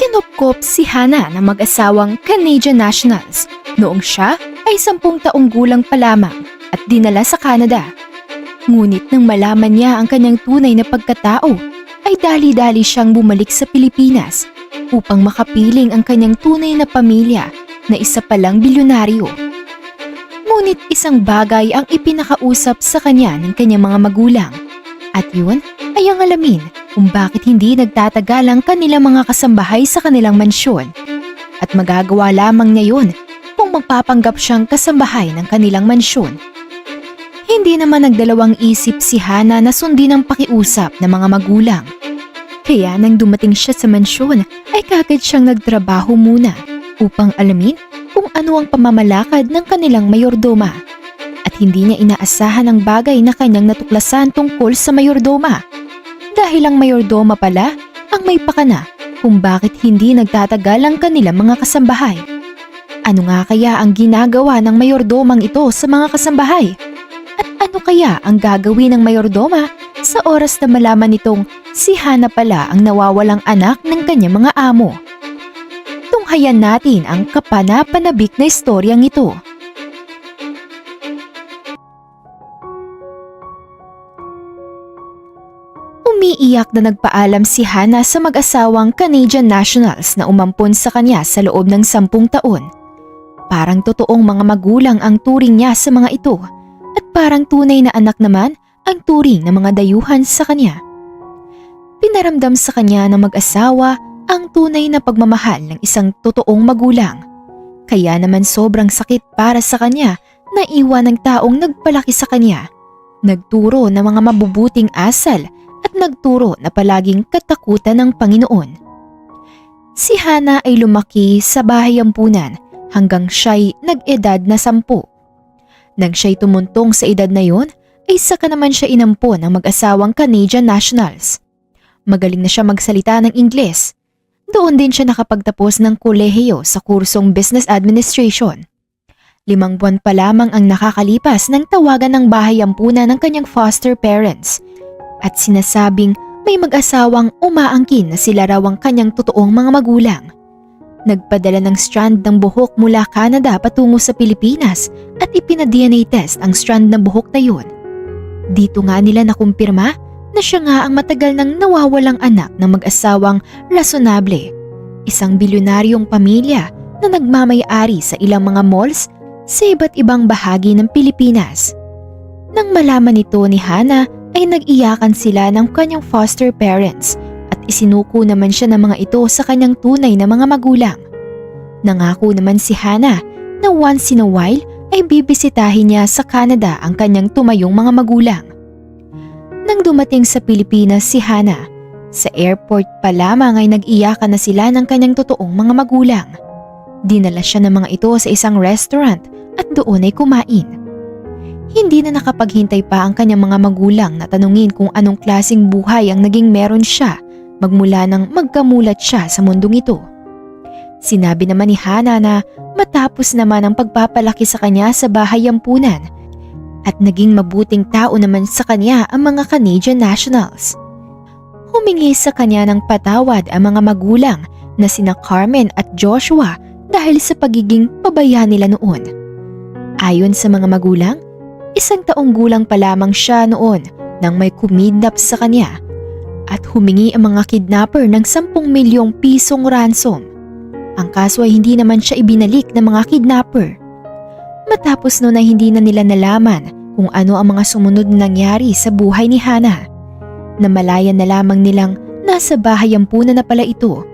Kinupkop si Hana ng mag-asawang Canadian nationals noong siya ay 10 taong gulang pa lamang at dinala sa Canada. Ngunit nang malaman niya ang kanyang tunay na pagkatao, ay dali-dali siyang bumalik sa Pilipinas upang makapiling ang kanyang tunay na pamilya na isa palang bilyonaryo. Ngunit isang bagay ang ipinakausap sa kanya ng kanyang mga magulang, at yun ay ang alamin kung bakit hindi nagtatagal ang kanilang mga kasambahay sa kanilang mansyon, at magagawa lamang niya yun kung magpapanggap siyang kasambahay ng kanilang mansyon. Hindi naman nagdalawang isip si Hana na sundin ang pakiusap ng mga magulang. Kaya nang dumating siya sa mansyon ay kagad siyang nagtrabaho muna upang alamin kung ano ang pamamalakad ng kanilang mayordoma. At hindi niya inaasahan ang bagay na kanyang natuklasan tungkol sa mayordoma. Dahil ang mayordoma pala ang may pakana kung bakit hindi nagtatagal ang kanilang mga kasambahay. Ano nga kaya ang ginagawa ng mayordomang ito sa mga kasambahay? At ano kaya ang gagawin ng mayordoma sa oras na malaman nitong si Hana pala ang nawawalang anak ng kanyang mga amo? Tunghayan natin ang kapana-panabik na istoryang ito. Umiiyak na nagpaalam si Hana sa mag-asawang Canadian nationals na umampon sa kanya sa loob ng 10 taon. Parang totoong mga magulang ang turing niya sa mga ito, at parang tunay na anak naman ang turing ng mga dayuhan sa kanya. Pinaramdam sa kanya ng mag-asawa ang tunay na pagmamahal ng isang totoong magulang. Kaya naman sobrang sakit para sa kanya na iwan ng taong nagpalaki sa kanya, nagturo ng mga mabubuting asal at nagturo na palaging katakutan ng Panginoon. Si Hana ay lumaki sa bahay ampunan hanggang siya'y nag-edad na 10. Nang siya'y tumuntong sa edad na yon, ay saka naman siya inampon ng mag-asawang Canadian nationals. Magaling na siya magsalita ng Ingles. Doon din siya nakapagtapos ng kolehiyo sa kursong Business Administration. 5 buwan pa lamang ang nakakalipas nang tawagan ng bahay ampunan ng kanyang foster parents at sinasabing may mag-asawang umaangkin na sila raw ang kanyang totoong mga magulang. Nagpadala ng strand ng buhok mula Canada patungo sa Pilipinas at ipina-DNA test ang strand ng buhok na yun. Dito nga nila nakumpirma na siya nga ang matagal nang nawawalang anak ng mag-asawang Razonable, isang bilyonaryong pamilya na nagmamay-ari sa ilang mga malls sa iba't ibang bahagi ng Pilipinas. Nang malaman ito ni Hana ay nag-iyakan sila ng kanyang foster parents at isinuko naman siya ng mga ito sa kanyang tunay na mga magulang. Nangako naman si Hana na once in a while ay bibisitahin niya sa Canada ang kanyang tumayong mga magulang. Nang dumating sa Pilipinas si Hana, sa airport pa lamang ay nag-iyakan na sila ng kanyang totoong mga magulang. Dinala siya ng mga ito sa isang restaurant at doon ay kumain. Hindi na nakapaghintay pa ang kanyang mga magulang na tanungin kung anong klaseng buhay ang naging meron siya magmula nang magkamulat siya sa mundong ito. Sinabi naman ni Hana na matapos naman ang pagpapalaki sa kanya sa bahay ampunan at naging mabuting tao naman sa kanya ang mga Canadian nationals. Humingi sa kanya ng patawad ang mga magulang na sina Carmen at Joshua dahil sa pagiging pabaya nila noon. Ayon sa mga magulang, 1 taong gulang pa lamang siya noon nang may kumidnap sa kanya at humingi ang mga kidnapper ng 10 milyong pisong ransom. Ang kaso ay hindi naman siya ibinalik ng mga kidnapper. Matapos noon ay hindi na nila nalaman kung ano ang mga sumunod na nangyari sa buhay ni Hana. Namalayan na lamang nilang nasa bahay ampunan na pala ito.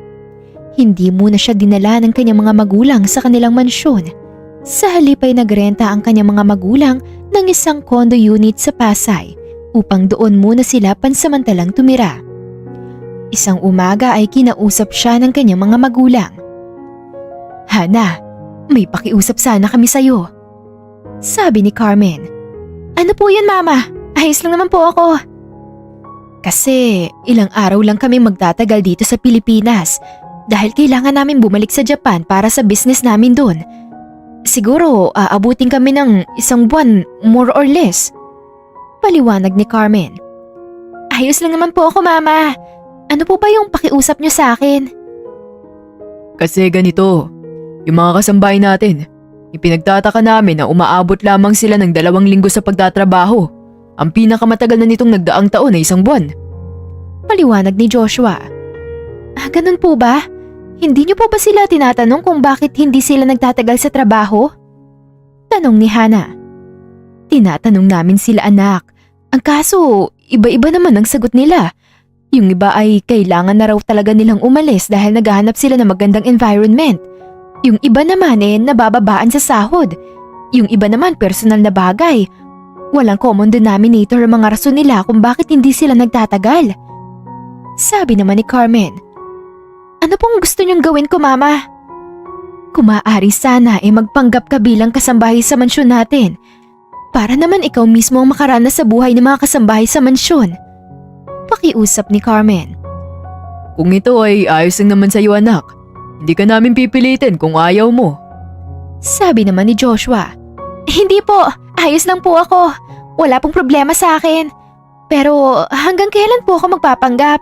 Hindi muna siya dinala ng kanyang mga magulang sa kanilang mansyon. Sa halip ay nagrenta ang kanyang mga magulang ng isang condo unit sa Pasay upang doon muna sila pansamantalang tumira. Isang umaga ay kinausap siya ng kanyang mga magulang. "Hana, may pakiusap sana kami sa'yo," sabi ni Carmen. "Ano po yun, Mama? Ayos lang naman po ako." "Kasi ilang araw lang kami magtatagal dito sa Pilipinas dahil kailangan namin bumalik sa Japan para sa business namin doon. Siguro aabutin kami ng 1 buwan more or less," paliwanag ni Carmen. "Ayos lang naman po ako, Mama. Ano po ba yung pakiusap niyo sa akin?" Kasi ganito, yung mga kasambahay natin, ipinagtataka namin na umaabot lamang sila ng 2 linggo sa pagtatrabaho. Ang pinakamatagal na nitong nagdaang taon ay 1 buwan. Paliwanag ni Joshua. Ganun po ba? Hindi niyo po ba sila tinatanong kung bakit hindi sila nagtatagal sa trabaho? Tanong ni Hana. Tinatanong namin sila anak. Ang kaso, iba-iba naman ang sagot nila. Yung iba ay kailangan na raw talaga nilang umalis dahil naghahanap sila ng magandang environment. Yung iba naman nabababaan sa sahod. Yung iba naman personal na bagay. Walang common denominator ang mga rason nila kung bakit hindi sila nagtatagal. Sabi naman ni Carmen. Ano pong gusto niyong gawin ko, Mama? Kung maaari sana magpanggap ka bilang kasambahay sa mansyon natin. Para naman ikaw mismo ang makaranas sa buhay ng mga kasambahay sa mansyon. Pakiusap ni Carmen. Kung ito ay ayos lang naman sa iyo anak, hindi ka namin pipilitin kung ayaw mo. Sabi naman ni Joshua. Hindi po, ayos lang po ako. Wala pong problema sa akin. Pero hanggang kailan po ako magpapanggap?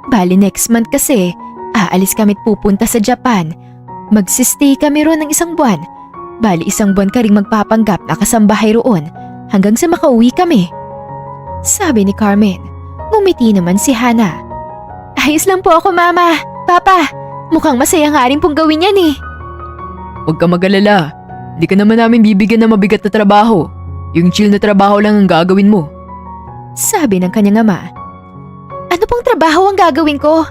Bali next month kasi, aalis kami't pupunta sa Japan. Magsistay kami roon ng 1 buwan. Bali 1 buwan ka ring magpapanggap na kasambahay roon hanggang sa makauwi kami. Sabi ni Carmen. Ngumiti naman si Hana. Ayos lang po ako, Mama. Papa, mukhang masaya nga rin pong gawin yan eh. Huwag ka mag-alala. Hindi ka naman namin bibigyan ng mabigat na trabaho. Yung chill na trabaho lang ang gagawin mo. Sabi ng kanyang ama. Ano pong trabaho ang gagawin ko?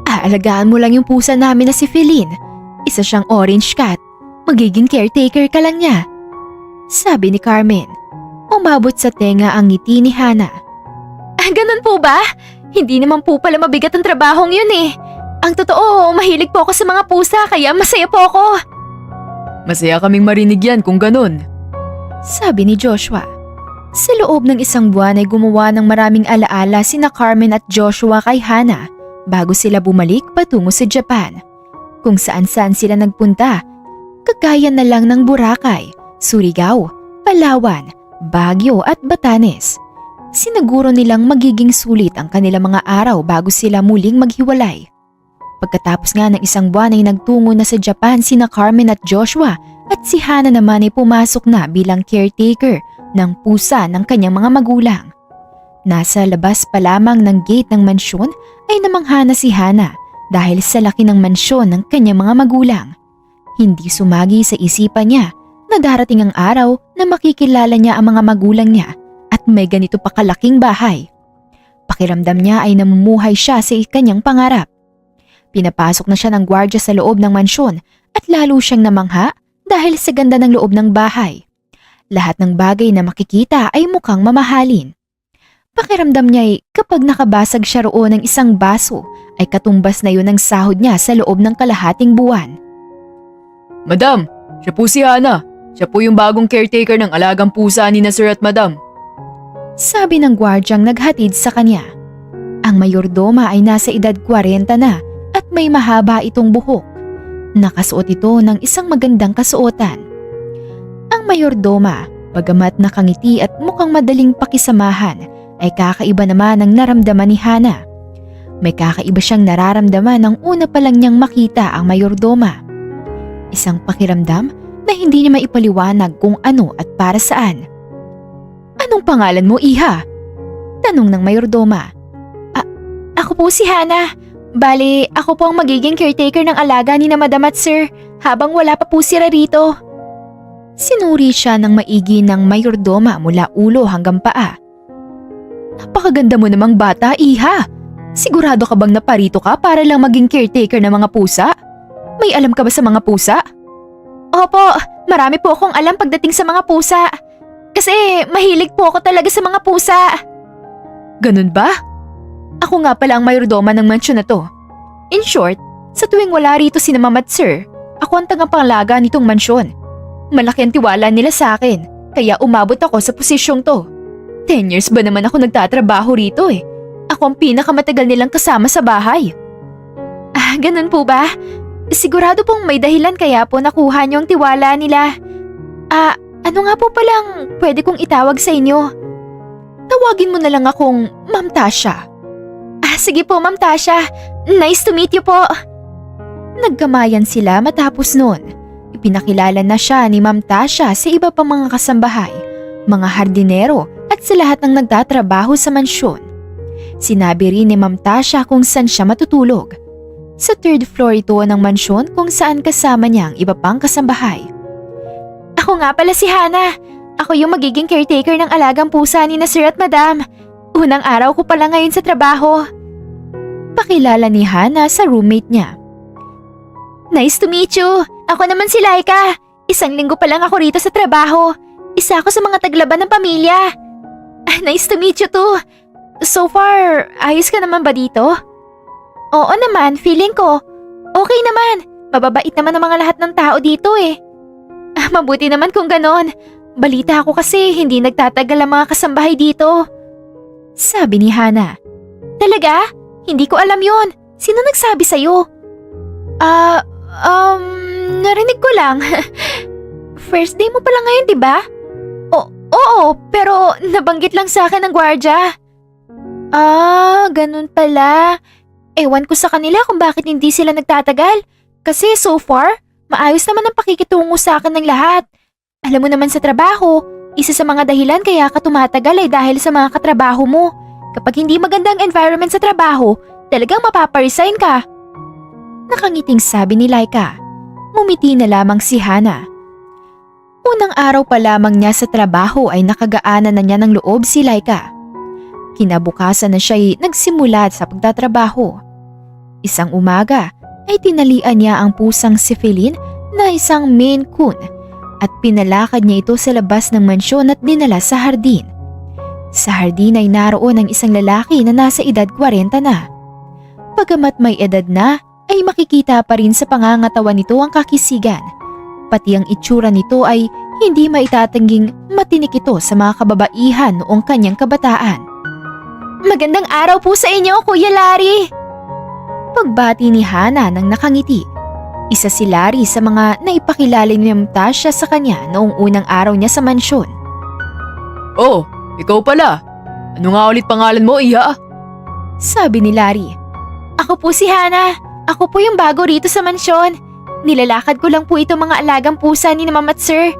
Aalagaan mo lang yung pusa namin na si Feline. Isa siyang orange cat. Magiging caretaker ka lang niya. Sabi ni Carmen. Umabot sa tenga ang ngiti ni Hana. Ganun po ba? Hindi naman po pala mabigat ang trabahong yun eh. Ang totoo, mahilig po ako sa mga pusa kaya masaya po ako. Masaya kaming marinig yan kung ganun. Sabi ni Joshua. Sa loob ng 1 buwan ay gumawa ng maraming alaala sina Carmen at Joshua kay Hana bago sila bumalik patungo sa Japan. Kung saan-saan sila nagpunta, kagaya na lang ng Boracay, Surigao, Palawan, Baguio at Batanes. Sinaguro nilang magiging sulit ang kanilang mga araw bago sila muling maghiwalay. Pagkatapos nga ng 1 buwan ay nagtungo na sa Japan sina Carmen at Joshua at si Hana naman ay pumasok na bilang caretaker ng pusa ng kanyang mga magulang. Nasa labas pa lamang ng gate ng mansyon ay namangha na si Hana dahil sa laki ng mansyon ng kanyang mga magulang. Hindi sumagi sa isipan niya na darating ang araw na makikilala niya ang mga magulang niya at may ganito pa kalaking bahay. Pakiramdam niya ay namumuhay siya sa kanyang pangarap. Pinapasok na siya ng gwardya sa loob ng mansyon at lalo siyang namangha dahil sa ganda ng loob ng bahay. Lahat ng bagay na makikita ay mukhang mamahalin. Pakiramdam niya ay kapag nakabasag siya roon ng 1 baso ay katumbas na yun ang sahod niya sa loob ng kalahating buwan. Madam, siya po si Hana. Siya po yung bagong caretaker ng alagang pusa ni na Sir at Madam. Sabi ng gwardyang naghatid sa kanya. Ang mayordoma ay nasa edad 40 na at may mahaba itong buhok. Nakasuot ito ng isang magandang kasuotan. Ang mayordoma, bagamat nakangiti at mukhang madaling pakisamahan, ay kakaiba naman ang naramdaman ni Hana. May kakaiba siyang nararamdaman nang una pa lang niyang makita ang mayordoma. Isang pakiramdam na hindi niya maipaliwanag kung ano at para saan. Anong pangalan mo, Iha? Tanong ng mayordoma. Ako po si Hana. Bale, ako po ang magiging caretaker ng alaga ni na Madam at Sir habang wala pa po sila rito. Sinuri siya ng maigi ng mayordoma mula ulo hanggang paa. Napakaganda mo namang bata, Iha. Sigurado ka bang naparito ka para lang maging caretaker ng mga pusa? May alam ka ba sa mga pusa? Opo, marami po akong alam pagdating sa mga pusa. Kasi mahilig po ako talaga sa mga pusa. Ganun ba? Ako nga pala ang mayordoma ng mansyon na to. In short, sa tuwing wala rito si Ma'am at Sir, ako ang tagapangalaga nitong mansyon. Malaki ang tiwala nila sa akin, kaya umabot ako sa posisyong to. 10 years ba naman ako nagtatrabaho rito eh. Ako ang pinakamatagal nilang kasama sa bahay. Ganun po ba? Sigurado pong may dahilan kaya po nakuha niyo ang tiwala nila. Ano nga po palang pwede kong itawag sa inyo? Tawagin mo na lang akong Ma'am Tasha. Sige po, Ma'am Tasha. Nice to meet you po. Nagkamayan sila matapos noon. Ipinakilala na siya ni Ma'am Tasha sa iba pang mga kasambahay, mga hardinero at sa lahat ng nagtatrabaho sa mansyon. Sinabi rin ni Ma'am Tasha kung saan siya matutulog. Sa third floor ito ng mansyon kung saan kasama niya ang iba pang kasambahay. Ako nga pala si Hana. Ako yung magiging caretaker ng alagang pusa ni na Sir at Madam. Unang araw ko pala ngayon sa trabaho. Pakilala ni Hana sa roommate niya. Nice to meet you. Ako naman si Laika. 1 linggo pa lang ako rito sa trabaho. Isa ako sa mga taglaban ng pamilya. Nice to meet you too. So far, ayos ka naman ba dito? Oo naman, feeling ko. Okay naman. Mababait naman ang mga lahat ng tao dito eh. Mabuti naman kung ganon. Balita ako kasi hindi nagtatagal ang mga kasambahay dito. Sabi ni Hana. Talaga? Hindi ko alam yon. Sino nagsabi sa'yo? Narinig ko lang. First day mo pala ngayon, di ba? Oo, pero nabanggit lang sa akin ng gwardya. Ganun pala. Ewan ko sa kanila kung bakit hindi sila nagtatagal. Kasi so far, maayos naman ang pakikitungo sa akin ng lahat. Alam mo naman sa trabaho, isa sa mga dahilan kaya ka tumatagal ay dahil sa mga katrabaho mo. Kapag hindi magandang environment sa trabaho, talagang mapaparesign ka. Nakangiting sabi ni Laika. Mumiti na lamang si Hana. Unang araw pa lamang niya sa trabaho ay nakagaanan na niya ng loob si Laika. Kinabukasan na siya'y nagsimula sa pagtatrabaho. Isang umaga ay tinalian niya ang pusang si Feline na isang Maine Coon at pinalakad niya ito sa labas ng mansyon at dinala sa hardin. Sa hardin ay naroon ang isang lalaki na nasa edad 40 na. Bagamat may edad na, ay makikita pa rin sa pangangatawan nito ang kakisigan. Pati ang itsura nito ay hindi maitatangging matinik ito sa mga kababaihan noong kanyang kabataan. Magandang araw po sa inyo, Kuya Larry! Pagbati ni Hana nang nakangiti. Isa si Larry sa mga naipakilala ni Ma'am Tasha sa kanya noong unang araw niya sa mansyon. Oh, ikaw pala. Ano nga ulit pangalan mo, Iha? Sabi ni Larry. Ako po si Hana. Ako po yung bago rito sa mansyon. Nilalakad ko lang po itong mga alagang pusa ni Ma'am at Sir.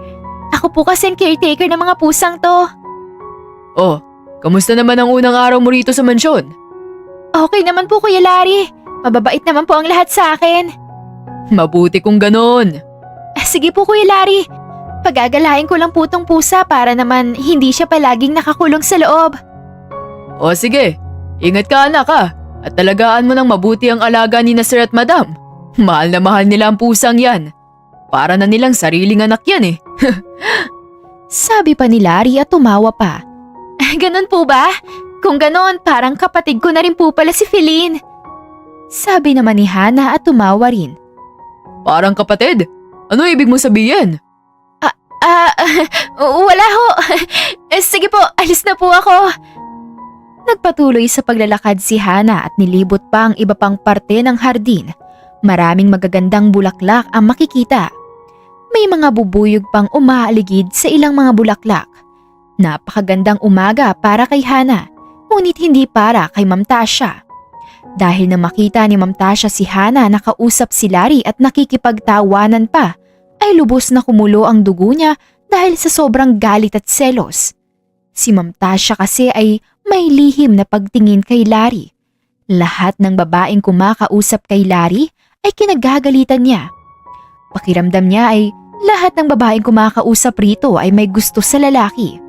Ako po kasi ang caretaker ng mga pusang to. Oh, kamusta naman ang unang araw mo rito sa mansyon? Okay naman po, Kuya Larry. Mababait naman po ang lahat sa akin. Mabuti kung ganon. Sige po, Kuya Larry. Pagagalain ko lang po tong pusa para naman hindi siya palaging nakakulong sa loob. O sige, ingat ka anak ha. At talagaan mo ng mabuti ang alaga ni na Sir at Madam. Mahal na mahal nila ang pusang yan. Para na nilang sariling anak yan eh. Sabi pa ni Larry at tumawa pa. Ganon po ba? Kung ganon, parang kapatid ko na rin po pala si Feline. Sabi naman ni Hana at tumawa rin. Parang kapatid? Ano ibig mo sabihin? Wala ho. Sige po, alis na po ako. Nagpatuloy sa paglalakad si Hana at nilibot pa ang iba pang parte ng hardin. Maraming magagandang bulaklak ang makikita. May mga bubuyog pang umaaligid sa ilang mga bulaklak. Napakagandang umaga para kay Hana, ngunit hindi para kay Ma'am Tasha. Dahil na makita ni Ma'am Tasha si Hana nakausap si Larry at nakikipagtawanan pa, ay lubos na kumulo ang dugo niya dahil sa sobrang galit at selos. Si Ma'am Tasha kasi ay may lihim na pagtingin kay Larry. Lahat ng babaeng kumakausap kay Larry ay kinagagalitan niya. Pakiramdam niya ay lahat ng babaeng kumakausap rito ay may gusto sa lalaki.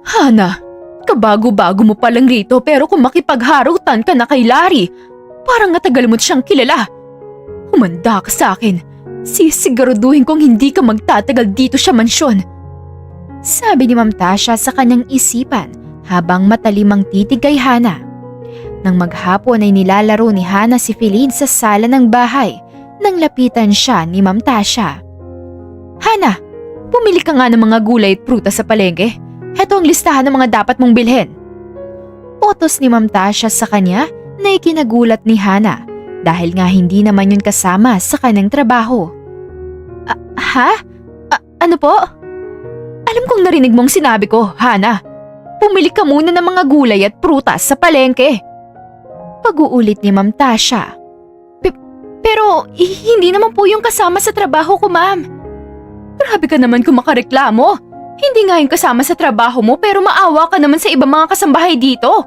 Hana, kabago-bago mo pa lang rito pero kung makipagharutan ka na kay Larry, parang natagal mo siyang kilala. Humanda ka sa akin. Sisiguraduhin kong hindi ka magtatagal dito sa mansyon. Sabi ni Ma'am Tasha sa kanyang isipan habang matalimang titig kay Hana. Nang maghapon ay nilalaro ni Hana si Feline sa sala ng bahay nang lapitan siya ni Ma'am Tasha. Hana, pumili ka nga ng mga gulay at prutas sa palengke. Heto ang listahan ng mga dapat mong bilhin. Utos ni Ma'am Tasha sa kanya na ikinagulat ni Hana dahil nga hindi naman yun kasama sa kanyang trabaho. Ano po? Alam kong narinig mong sinabi ko, Hana. Pumili ka muna ng mga gulay at prutas sa palengke. Pag-uulit ni Ma'am Tasha. Pero hindi naman po yung kasama sa trabaho ko, ma'am. Grabe ka naman kung makareklamo. Hindi nga yung kasama sa trabaho mo pero maawa ka naman sa ibang mga kasambahay dito.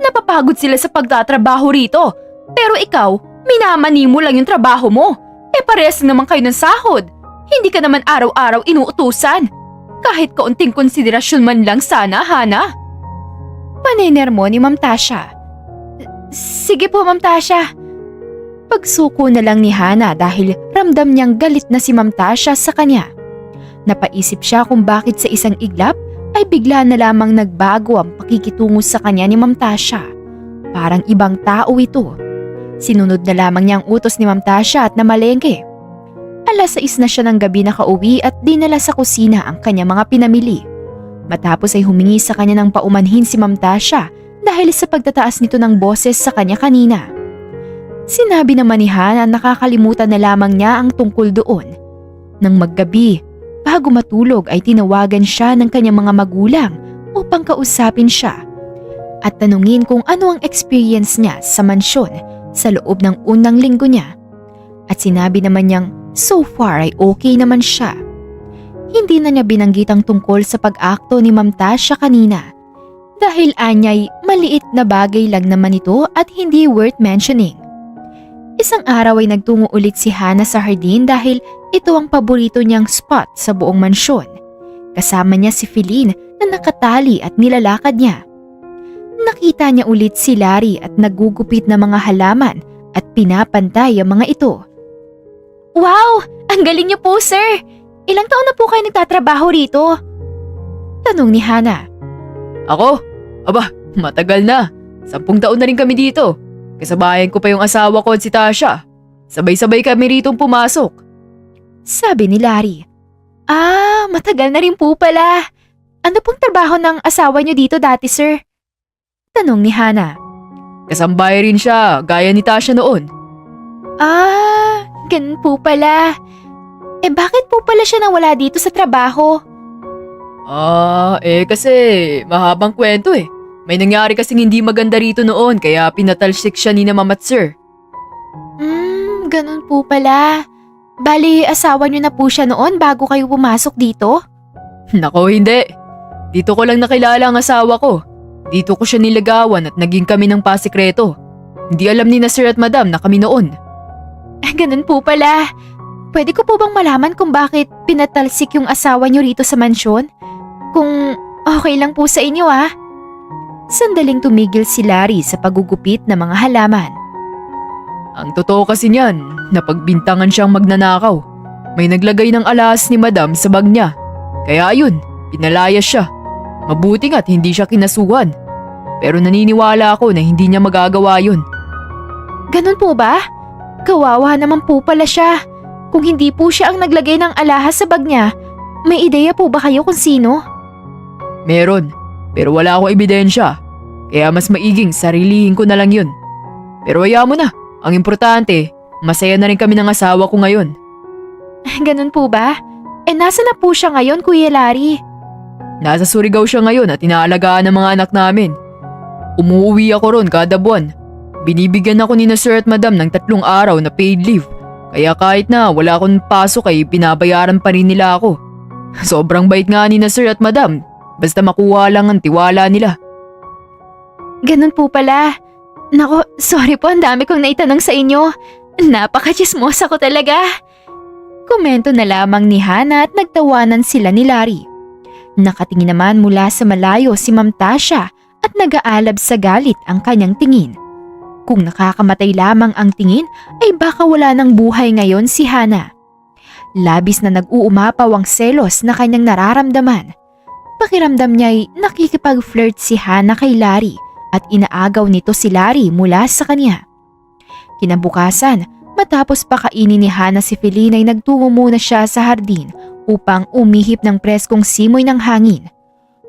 Napapagod sila sa pagtatrabaho rito. Pero ikaw, minamani mo lang yung trabaho mo. Parehas naman kayo ng sahod. Hindi ka naman araw-araw inuutusan. Kahit kaunting konsiderasyon man lang sana, Hana. Paniner mo ni Ma'am Tasha. Sige po, Ma'am Tasha. Pagsuko na lang ni Hana dahil ramdam niyang galit na si Ma'am Tasha sa kanya. Napaisip siya kung bakit sa isang iglap ay bigla na lamang nagbago ang pakikitungo sa kanya ni Ma'am Tasha. Parang ibang tao ito. Sinunod na lamang niya ang utos ni Ma'am Tasha at namalengke. 6:00 na siya ng gabi nakauwi at dinala sa kusina ang kanyang mga pinamili. Matapos ay humingi sa kanya ng paumanhin si Ma'am Tasha dahil sa pagtataas nito ng boses sa kanya kanina. Sinabi naman ni Hana nakakalimutan na lamang niya ang tungkol doon. Nang maggabi, bago matulog ay tinawagan siya ng kanyang mga magulang upang kausapin siya at tanungin kung ano ang experience niya sa mansyon sa loob ng unang linggo niya. At sinabi naman niyang so far ay okay naman siya. Hindi na niya binanggit ang tungkol sa pag-akto ni Ma'am Tasha kanina dahil anyay maliit na bagay lang naman ito at hindi worth mentioning. Isang araw ay nagtungo ulit si Hana sa hardin dahil ito ang paborito niyang spot sa buong mansyon. Kasama niya si Feline na nakatali at nilalakad niya. Nakita niya ulit si Larry at nagugupit na mga halaman at pinapantay ang mga ito. Wow! Ang galing niyo po, sir! Ilang taon na po kayo nagtatrabaho rito? Tanong ni Hana. Ako? Aba, matagal na. 10 taon na rin kami dito. Kasabayan ko pa yung asawa ko at si Tasha. Sabay-sabay kami ritong pumasok. Sabi ni Larry. Matagal na rin po pala. Ano pong trabaho ng asawa niyo dito dati, sir? Tanong ni Hana. Kasambay rin siya, gaya ni Tasha noon. Ganun po pala. Bakit po pala siya nawala dito sa trabaho? Kasi mahabang kwento eh. May nangyari kasing hindi maganda rito noon kaya pinatalsik siya ni na Ma'am at Sir. Ganun po pala. Bali, asawa niyo na po siya noon bago kayo pumasok dito? Nako, hindi. Dito ko lang nakilala ang asawa ko. Dito ko siya nilagawan at naging kami ng pasikreto. Hindi alam ni na Sir at Madam na kami noon. Ganun po pala. Pwede ko po bang malaman kung bakit pinatalsik yung asawa niyo rito sa mansyon? Kung okay lang po sa inyo Sandaling tumigil si Larry sa pagugupit ng mga halaman. Ang totoo kasi niyan, napagbintangan siyang magnanakaw. May naglagay ng alahas ni Madam sa bag niya. Kaya ayun, pinalayas siya. Mabuti nga't hindi siya kinasuhan. Pero naniniwala ako na hindi niya magagawa yun. Ganun po ba? Kawawa naman po pala siya. Kung hindi po siya ang naglagay ng alahas sa bag niya, may ideya po ba kayo kung sino? Meron, pero wala akong ebidensya. Kaya mas maiging sarilihin ko na lang yun. Pero hayaan mo na, ang importante, masaya na rin kami ng asawa ko ngayon. Ganun po ba? Nasa na po siya ngayon, Kuya Larry? Nasa Surigao siya ngayon at inaalagaan ng mga anak namin. Umuwi ako ron kada buwan. Binibigyan ako ni na Sir at Madam ng 3 araw na paid leave. Kaya kahit na wala akong pasok ay pinabayaran pa rin nila ako. Sobrang bait nga ni na Sir at Madam. Basta makuha lang ang tiwala nila. Ganun po pala. Nako, sorry po, ang dami kong naitanong sa inyo. Napaka-chismosa ko talaga. Komento na lamang ni Hana at nagtawanan sila ni Larry. Nakatingin naman mula sa malayo si Ma'am Tasha at nag-aalab sa galit ang kanyang tingin. Kung nakakamatay lamang ang tingin ay baka wala ng buhay ngayon si Hana. Labis na nag-uumapaw ang selos na kanyang nararamdaman. Pakiramdam niya'y nakikipag-flirt si Hana kay Larry at inaagaw nito si Larry mula sa kanya. Kinabukasan, matapos pakainin ni Hana si Feline ay nagtungo muna siya sa hardin upang umihip ng preskong simoy ng hangin.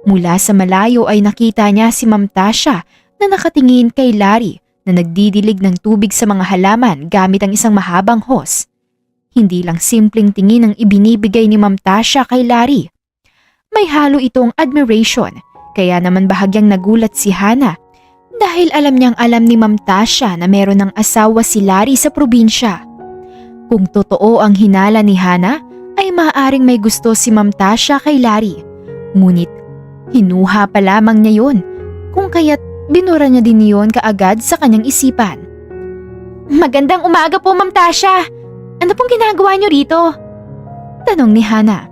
Mula sa malayo ay nakita niya si Ma'am Tasha na nakatingin kay Larry na nagdidilig ng tubig sa mga halaman gamit ang isang mahabang hose. Hindi lang simpleng tingin ang ibinibigay ni Ma'am Tasha kay Larry. May halo itong admiration, kaya naman bahagyang nagulat si Hana dahil alam niyang alam ni Ma'am Tasha na meron ng asawa si Larry sa probinsya. Kung totoo ang hinala ni Hana, ay maaaring may gusto si Ma'am Tasha kay Larry. Ngunit hinuha pa lamang niya yun, kung kaya't binura niya din yun kaagad sa kanyang isipan. Magandang umaga po, Ma'am Tasha. Ano pong ginagawa niyo rito? Tanong ni Hana.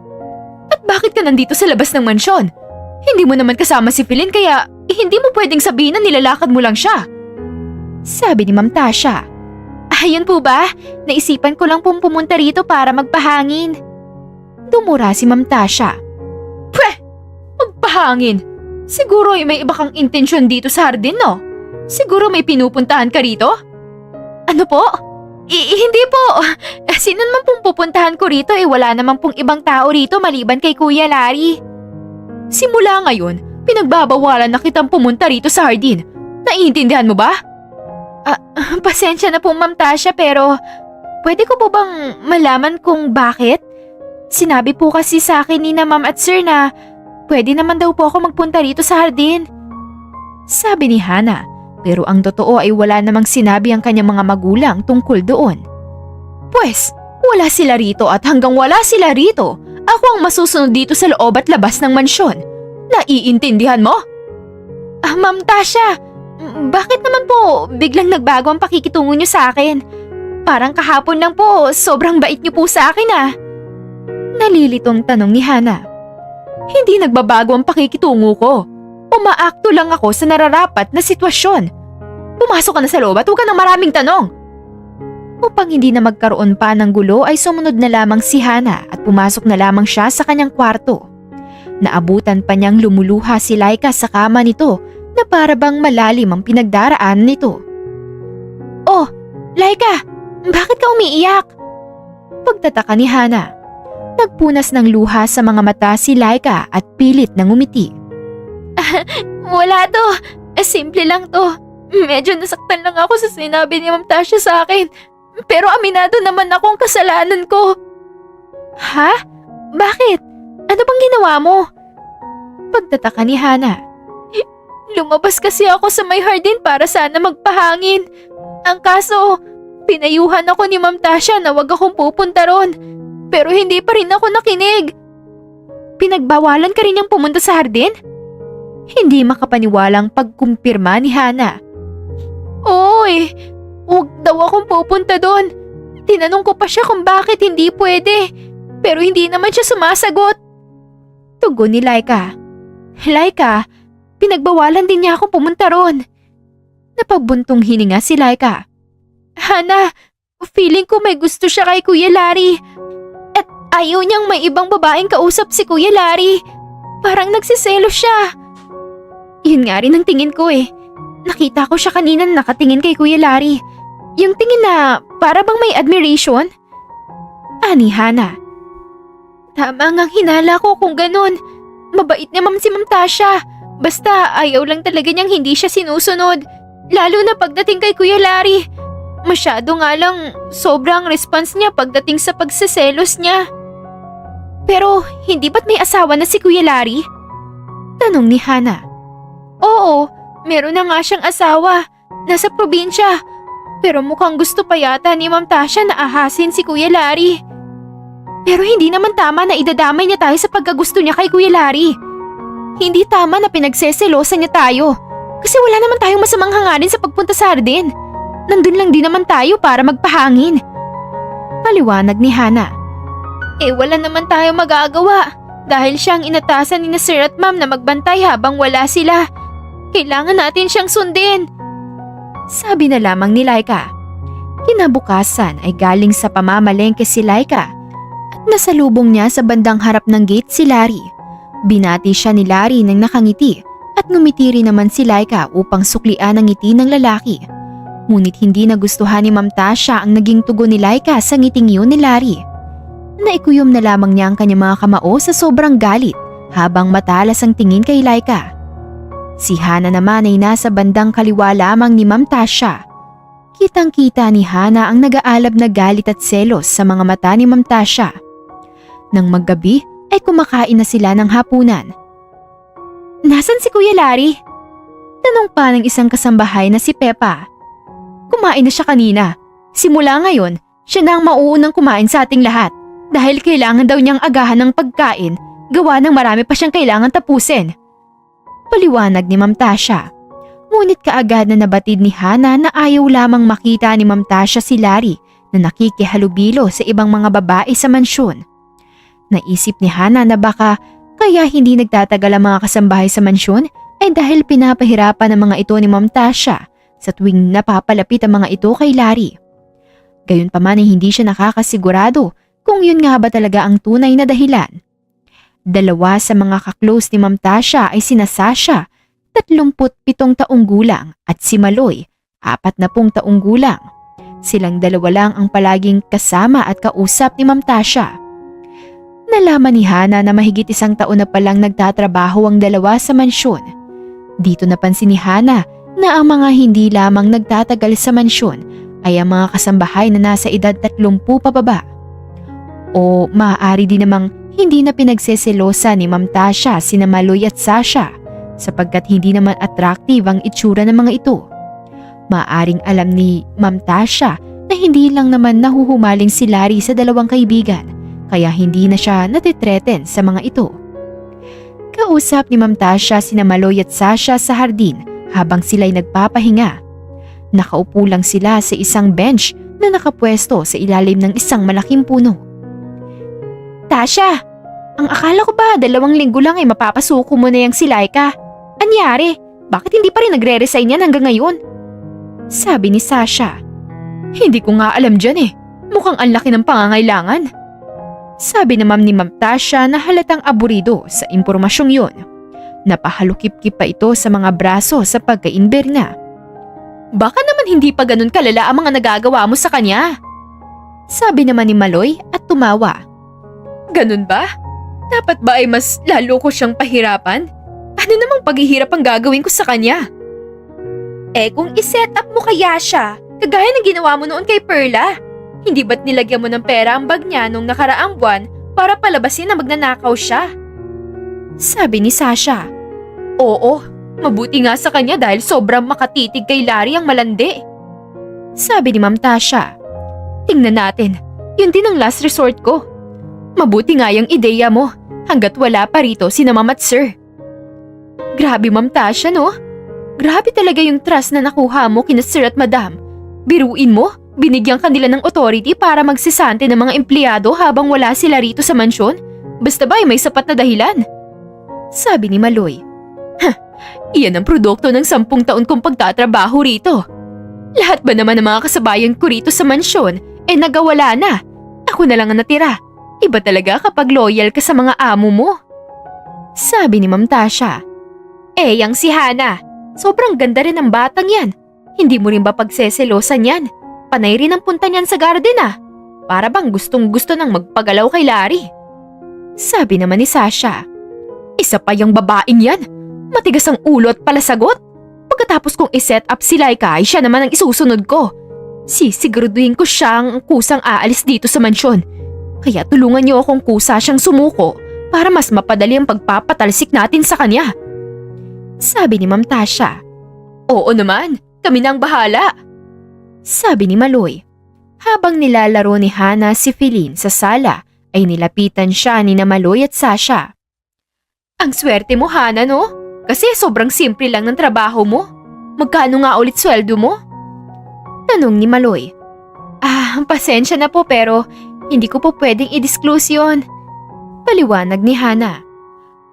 At bakit ka nandito sa labas ng mansyon? Hindi mo naman kasama si Philin kaya hindi mo pwedeng sabihin na nilalakad mo lang siya. Sabi ni Ma'am Tasha. Ayun po ba? Naisipan ko lang pong pumunta rito para magpahangin. Dumura si Ma'am Tasha. Pweh! Magpahangin! Siguro ay may iba kang intensyon dito sa hardin, no? Siguro may pinupuntahan ka rito? Ano po? Hindi po. Sino naman pong pupuntahan ko rito wala naman pong ibang tao rito maliban kay Kuya Larry. Simula ngayon, pinagbabawalan na kitang pumunta rito sa hardin. Naiintindihan mo ba? Pasensya na po, Ma'am Tasha, pero pwede ko po bang malaman kung bakit? Sinabi po kasi sa akin ni na Ma'am at Sir na pwede naman daw po ako magpunta rito sa hardin. Sabi ni Hana, pero ang totoo ay wala namang sinabi ang kanyang mga magulang tungkol doon. Pwes, wala sila rito at hanggang wala sila rito, ako ang masusunod dito sa loob at labas ng mansyon. Naiintindihan mo? Ma'am Tasha, bakit naman po biglang nagbago ang pakikitungo niyo sa akin? Parang kahapon lang po, sobrang bait niyo po sa akin Nalilitong tanong ni Hana. Hindi nagbabago ang pakikitungo ko. Umaakto lang ako sa nararapat na sitwasyon. Pumasok ka na sa loob at huwag ka ng maraming tanong. Upang hindi na magkaroon pa ng gulo ay sumunod na lamang si Hana at pumasok na lamang siya sa kanyang kwarto. Naabutan pa niyang lumuluha si Laika sa kama nito na para bang malalim ang pinagdaraan nito. Oh, Laika, bakit ka umiiyak? Pagtataka ni Hana. Nagpunas ng luha sa mga mata si Laika at pilit nang umiti. Wala to. Simple lang to. Medyo nasaktan lang ako sa sinabi ni Ma'am Tasha sa akin. Pero aminado naman akong kasalanan ko. Ha? Bakit? Ano bang ginawa mo? Pagtataka ni Hana. Lumabas kasi ako sa may hardin para sana magpahangin. Ang kaso, pinayuhan ako ni Ma'am Tasha na wag akong pupunta ron. Pero hindi pa rin ako nakinig. Pinagbawalan ka rin niyang pumunta sa hardin? Hindi makapaniwalang pagkumpirma ni Hana. Oy, huwag daw akong pupunta doon. Tinanong ko pa siya kung bakit hindi pwede. Pero hindi naman siya sumasagot. Tugon ni Laika. Laika, pinagbawalan din niya akong pumunta ron. Napagbuntong hininga si Laika. Hana, feeling ko may gusto siya kay Kuya Larry. At ayaw niyang may ibang babaeng kausap si Kuya Larry. Parang nagsiselo siya. Yun nga rin ang tingin ko Nakita ko siya kanina nakatingin kay Kuya Larry. Yung tingin na para bang may admiration. Ani Hana. Tama ngang hinala ko kung ganun. Mabait naman si Ma'am Tasha. Basta ayaw lang talaga niyang hindi siya sinusunod. Lalo na pagdating kay Kuya Larry. Masyado nga lang sobrang response niya pagdating sa pagseselos niya. Pero hindi ba't may asawa na si Kuya Larry? Tanong ni Hana. Oo, meron na nga siyang asawa. Nasa probinsya. Pero mukhang gusto pa yata ni Ma'am Tasha na ahasin si Kuya Larry. Pero hindi naman tama na idadamay niya tayo sa pagkagusto niya kay Kuya Larry. Hindi tama na pinagseselosan niya tayo. Kasi wala naman tayong masamang hangarin sa pagpunta sa hardin. Nandun lang din naman tayo para magpahangin. Paliwanag ni Hana. Wala naman tayo magagawa. Dahil siya ang inatasan ni na Sir at Ma'am na magbantay habang wala sila. Kailangan natin siyang sundin. Sabi na lamang ni Laika. Kinabukasan ay galing sa pamamalengke si Laika at nasalubong niya sa bandang harap ng gate si Larry. Binati siya ni Larry nang nakangiti at ngumiti rin naman si Laika upang suklian ang ngiti ng lalaki. Ngunit hindi nagustuhan ni Ma'am Tasha ang naging tugon ni Laika sa ngiting yun ni Larry. Naikuyom na lamang niya ang kanyang mga kamao sa sobrang galit habang matalas ang tingin kay Laika. Si Hana naman ay nasa bandang kaliwa lamang ni Ma'am Tasha. Kitang-kita ni Hana ang nag-aalab na galit at selos sa mga mata ni Ma'am Tasha. Nang maggabi ay kumakain na sila ng hapunan. Nasaan si Kuya Larry? Tanong pa ng isang kasambahay na si Peppa. Kumain na siya kanina. Simula ngayon, Siya na ang mauunang kumain sa ating lahat dahil kailangan daw niyang agahan ng pagkain gawa ng marami pa siyang kailangan tapusin. Paliwanag ni Ma'am Tasha. Ngunit kaagad na nabatid ni Hana na ayaw lamang makita ni Ma'am Tasha si Larry na nakikihalubilo sa ibang mga babae sa mansyon. Naisip ni Hana na baka kaya hindi nagtatagal ang mga kasambahay sa mansyon ay dahil pinapahirapan ng mga ito ni Ma'am Tasha sa tuwing napapalapit ang mga ito kay Larry. Gayunpaman ay hindi siya nakakasigurado kung yun nga ba talaga ang tunay na dahilan. Dalawa sa mga kaklose ni Ma'am Tasha ay sina Sasha, 37 taong gulang at si Maloy, 40 taong gulang. Silang dalawa lang ang palaging kasama at kausap ni Ma'am Tasha. Nalaman ni Hana na mahigit 1 taon na palang nagtatrabaho ang dalawa sa mansyon. Dito napansin ni Hana na ang mga hindi lamang nagtatagal sa mansyon ay ang mga kasambahay na nasa edad 30 pababa. O maaari din namang hindi na pinagseselosa ni Ma'am Tasha sina Maloy at Sasha sapagkat hindi naman attractive ang itsura ng mga ito. Maaring alam ni Ma'am Tasha na hindi lang naman nahuhumaling si Larry sa dalawang kaibigan kaya hindi na siya natitreten sa mga ito. Kausap ni Ma'am Tasha sina Maloy at Sasha sa hardin habang sila'y nagpapahinga. Nakaupo lang sila sa isang bench na nakapwesto sa ilalim ng isang malaking puno. Tasha, ang akala ko ba 2 linggo lang ay mapapasuko mo na yung si Laika? Anyari? Bakit hindi pa rin nagre-resign yan hanggang ngayon? Sabi ni Sasha. Hindi ko nga alam dyan eh. Mukhang ang laki ng pangangailangan. Sabi naman ni Ma'am Tasha na halatang aburido sa impormasyong yun. Napahalukip-kip pa ito sa mga braso sa pagka-inber na. Baka naman hindi pa ganun kalala ang mga nagagawa mo sa kanya. Sabi naman ni Maloy at tumawa. Ganun ba? Dapat ba ay mas lalo ko siyang pahirapan? Ano namang paghihirap ang gagawin ko sa kanya? Eh kung iset up mo kaya siya, kagaya ng ginawa mo noon kay Perla, hindi ba't nilagyan mo ng pera ang bag niya nung nakaraang buwan para palabasin na magnanakaw siya? Sabi ni Sasha. Oo, mabuti nga sa kanya dahil sobrang makatitig kay Larry ang malandi. Sabi ni Ma'am Tasha. Tingnan natin, yun din ang last resort ko. Mabuti nga yung ideya mo hanggat wala pa rito sina Ma'am at Sir. Grabe Ma'am Tasha no? Grabe talaga yung trust na nakuha mo kina Sir at Madam. Biruin mo, binigyan kanila ng authority para magsisante ng mga empleyado habang wala sila rito sa mansyon? Basta ba ay may sapat na dahilan? Sabi ni Maloy. Iyan ang produkto ng 10 taon kong pagtatrabaho rito. Lahat ba naman ng mga kasabayan ko rito sa mansyon eh nagawala na? Ako na lang ang natira. Iba talaga kapag loyal ka sa mga amo mo. Sabi ni Ma'am Tasha. Eh, yang si Hana. Sobrang ganda rin ng batang yan. Hindi mo rin ba pagseselosan yan? Panay rin ang punta niyan sa garden ah. Para bang gustong gusto nang magpagalaw kay Larry. Sabi naman ni Sasha. Isa pa yung babaeng yan. Matigas ang ulo at palasagot. Pagkatapos kong iset up si Laika ay siya naman ang isusunod ko. Sisiguraduhin ko siyang kusang aalis dito sa mansyon. Kaya tulungan niyo akong kusa siyang sumuko para mas mapadali ang pagpapatalsik natin sa kanya. Sabi ni Ma'am Tasha. Oo naman, kami na ang bahala. Sabi ni Maloy. Habang nilalaro ni Hana si Feline sa sala ay nilapitan siya ni na Maloy at Sasha. Ang swerte mo Hana no? Kasi sobrang simple lang ng trabaho mo. Magkano nga ulit sweldo mo? Tanong ni Maloy. Pasensya na po pero hindi ko po pwedeng i-disclose yun. Paliwanag ni Hana.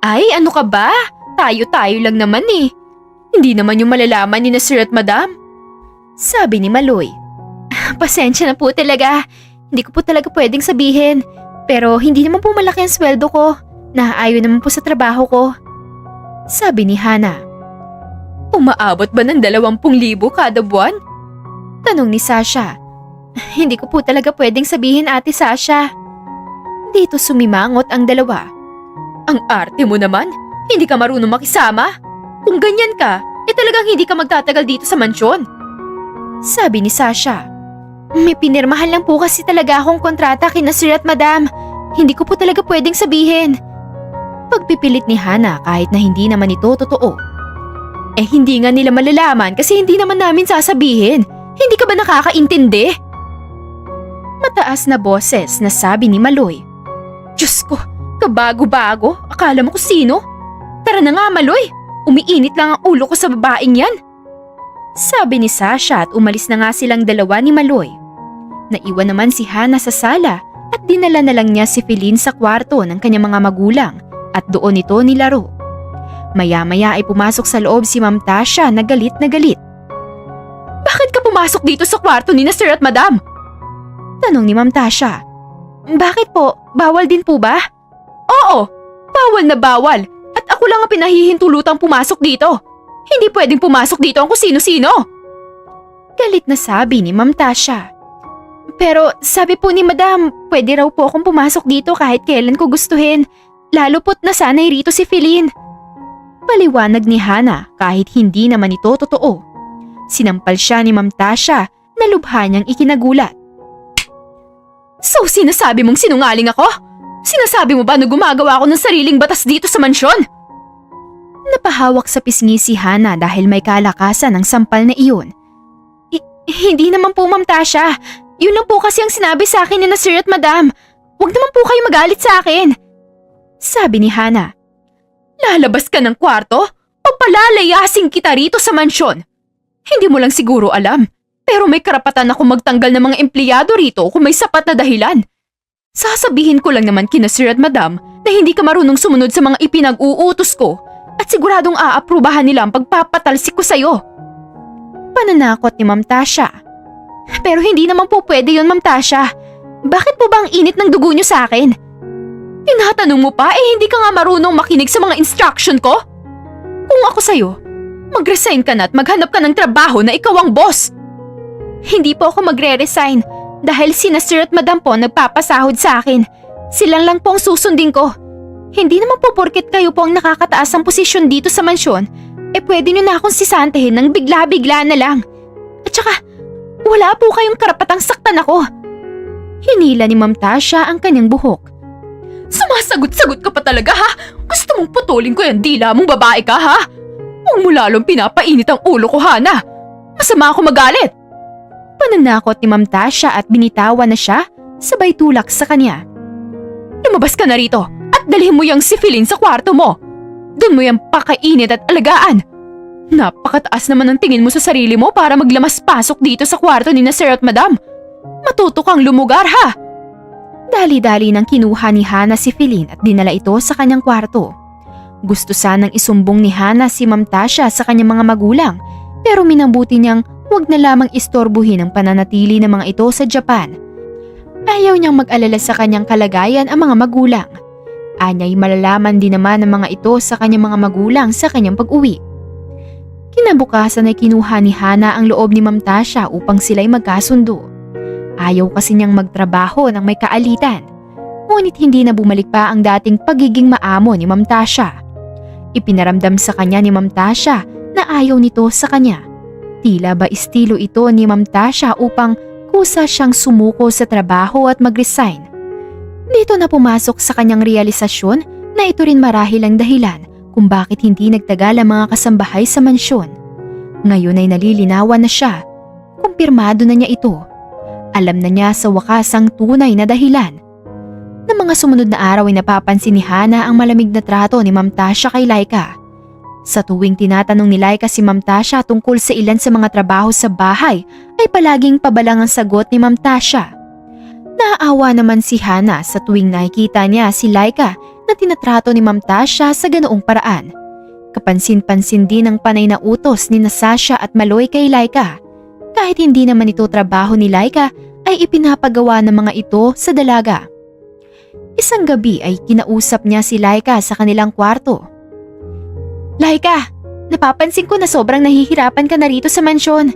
Ay, ano ka ba? Tayo-tayo lang naman eh. Hindi naman yung malalaman ni na Sir at Madam. Sabi ni Maloy. Pasensya na po talaga. Hindi ko po talaga pwedeng sabihin. Pero hindi naman po malaki ang sweldo ko. Naaayon naman po sa trabaho ko. Sabi ni Hana. Umaabot ba ng 20,000 kada buwan? Tanong ni Sasha. Hindi ko po talaga pwedeng sabihin Ate Sasha. Dito sumimangot ang dalawa. Ang arte mo naman, hindi ka marunong makisama. Kung ganyan ka, talagang hindi ka magtatagal dito sa mansyon. Sabi ni Sasha. May pinirmahan lang po kasi talaga akong kontrata kina Sir at Madam. Hindi ko po talaga pwedeng sabihin. Pagpipilit ni Hana kahit na hindi naman ito totoo. Hindi nga nila malalaman kasi hindi naman namin sasabihin. Hindi ka ba nakakaintindi? Mataas na boses na sabi ni Maloy. Diyos ko, kabago-bago. Akala mo kung sino? Tara na nga, Maloy. Umiinit lang ang ulo ko sa babaeng yan. Sabi ni Sasha at umalis na nga silang dalawa ni Maloy. Naiwan naman si Hana sa sala at dinala na lang niya si Feline sa kwarto ng kanyang mga magulang at doon ito nilaro. Maya-maya ay pumasok sa loob si Ma'am Tasha na galit na galit. Bakit ka pumasok dito sa kwarto ni na Sir at Madam? Tanong ni Ma'am Tasha. Bakit po? Bawal din po ba? Oo, bawal na bawal. At ako lang ang pinahihintulutang pumasok dito. Hindi pwedeng pumasok dito ang kung sino-sino. Galit na sabi ni Ma'am Tasha. Pero sabi po ni Madam, pwede raw po akong pumasok dito kahit kailan ko gustuhin. Lalo po't nasanay rito si Feline. Paliwanag ni Hana kahit hindi naman ito totoo. Sinampal siya ni Ma'am Tasha na lubha niyang ikinagulat. So sinasabi mong sinungaling ako? Sinasabi mo ba na gumagawa ako ng sariling batas dito sa mansyon? Napahawak sa pisngi si Hana dahil may kalakasan ng sampal na iyon. Hindi naman po, Ma'am Tasha. Yun lang po kasi ang sinabi sa akin ni na Sir at Madam. Huwag naman po kayo magalit sa akin. Sabi ni Hana. Lalabas ka ng kwarto o palalayasin kita rito sa mansyon? Hindi mo lang siguro alam, pero may karapatan ako magtanggal ng mga empleyado rito kung may sapat na dahilan. Sasabihin ko lang naman kina Sir at Madam na hindi ka marunong sumunod sa mga ipinag-uutos ko at siguradong aaprubahan nila ang pagpapatalsik ko sa'yo. Pananakot ni Ma'am Tasha. Pero hindi naman po pwede yun, Ma'am Tasha. Bakit po ba ang init ng dugo niyo sa akin? Tinatanong mo pa hindi ka nga marunong makinig sa mga instruction ko? Kung ako sa'yo, mag-resign ka na at maghanap ka ng trabaho na ikaw ang boss. Hindi po ako magre-resign dahil sina Sir at Madam po nagpapasahod sa akin. Silang lang po ang susundin ko. Hindi naman po porket kayo po ang nakakataas ang posisyon dito sa mansyon, pwede nyo na akong sisantehin ng bigla-bigla na lang. At saka, wala po kayong karapatang saktan ako. Hinila ni Ma'am Tasha ang kanyang buhok. Sumasagot-sagot ka pa talaga ha? Gusto mong putulin ko yung dila mong babae ka ha? Huwag mo lalong pinapainit ang ulo ko, Hana. Masama ako magalit. Pananakot ni Ma'am Tasha at binitawan na siya, sabay tulak sa kanya. Lumabas ka na rito at dalhin mo yung si Feline sa kwarto mo. Doon mo yung pakainit at alagaan. Napakataas naman ang tingin mo sa sarili mo para maglamas-pasok dito sa kwarto ni na Sir at Madam. Matuto kang lumugar ha. Dali-dali nang kinuha ni Hana si Feline at dinala ito sa kanyang kwarto. Gusto sanang isumbong ni Hana si Ma'am Tasha sa kanyang mga magulang, pero minabuti niyang huwag na lamang istorbuhin ang pananatili ng mga ito sa Japan. Ayaw niyang mag-alala sa kanyang kalagayan ang mga magulang. Anya'y malalaman din naman ng mga ito sa kanyang mga magulang sa kanyang pag-uwi. Kinabukasan ay kinuha ni Hana ang loob ni Ma'am Tasha upang sila'y magkasundo. Ayaw kasi niyang magtrabaho ng may kaalitan. Ngunit hindi na bumalik pa ang dating pagiging maamo ni Ma'am Tasha. Ipinaramdam sa kanya ni Ma'am Tasha na ayaw nito sa kanya. Tila ba estilo ito ni Ma'am Tasha upang kusa siyang sumuko sa trabaho at mag-resign. Dito na pumasok sa kanyang realisasyon na ito rin marahil ang dahilan kung bakit hindi nagtagal ang mga kasambahay sa mansyon. Ngayon ay nalilinawan na siya. Kumpirmado na niya ito. Alam na niya sa wakas ang tunay na dahilan. Ng mga sumunod na araw ay napapansin ni Hana ang malamig na trato ni Ma'am Tasha kay Laika. Sa tuwing tinatanong ni Laika si Ma'am Tasha tungkol sa ilan sa mga trabaho sa bahay, ay palaging pabalang ang sagot ni Ma'am Tasha. Naaawa naman si Hana sa tuwing nakikita niya si Laika na tinatrato ni Ma'am Tasha sa ganoong paraan. Kapansin-pansin din ang panay na utos ni na Sasha at Maloy kay Laika. Kahit hindi naman ito trabaho ni Laika, ay ipinapagawa ng mga ito sa dalaga. Isang gabi ay kinausap niya si Laika sa kanilang kwarto. Laika, napapansin ko na sobrang nahihirapan ka na rito sa mansyon.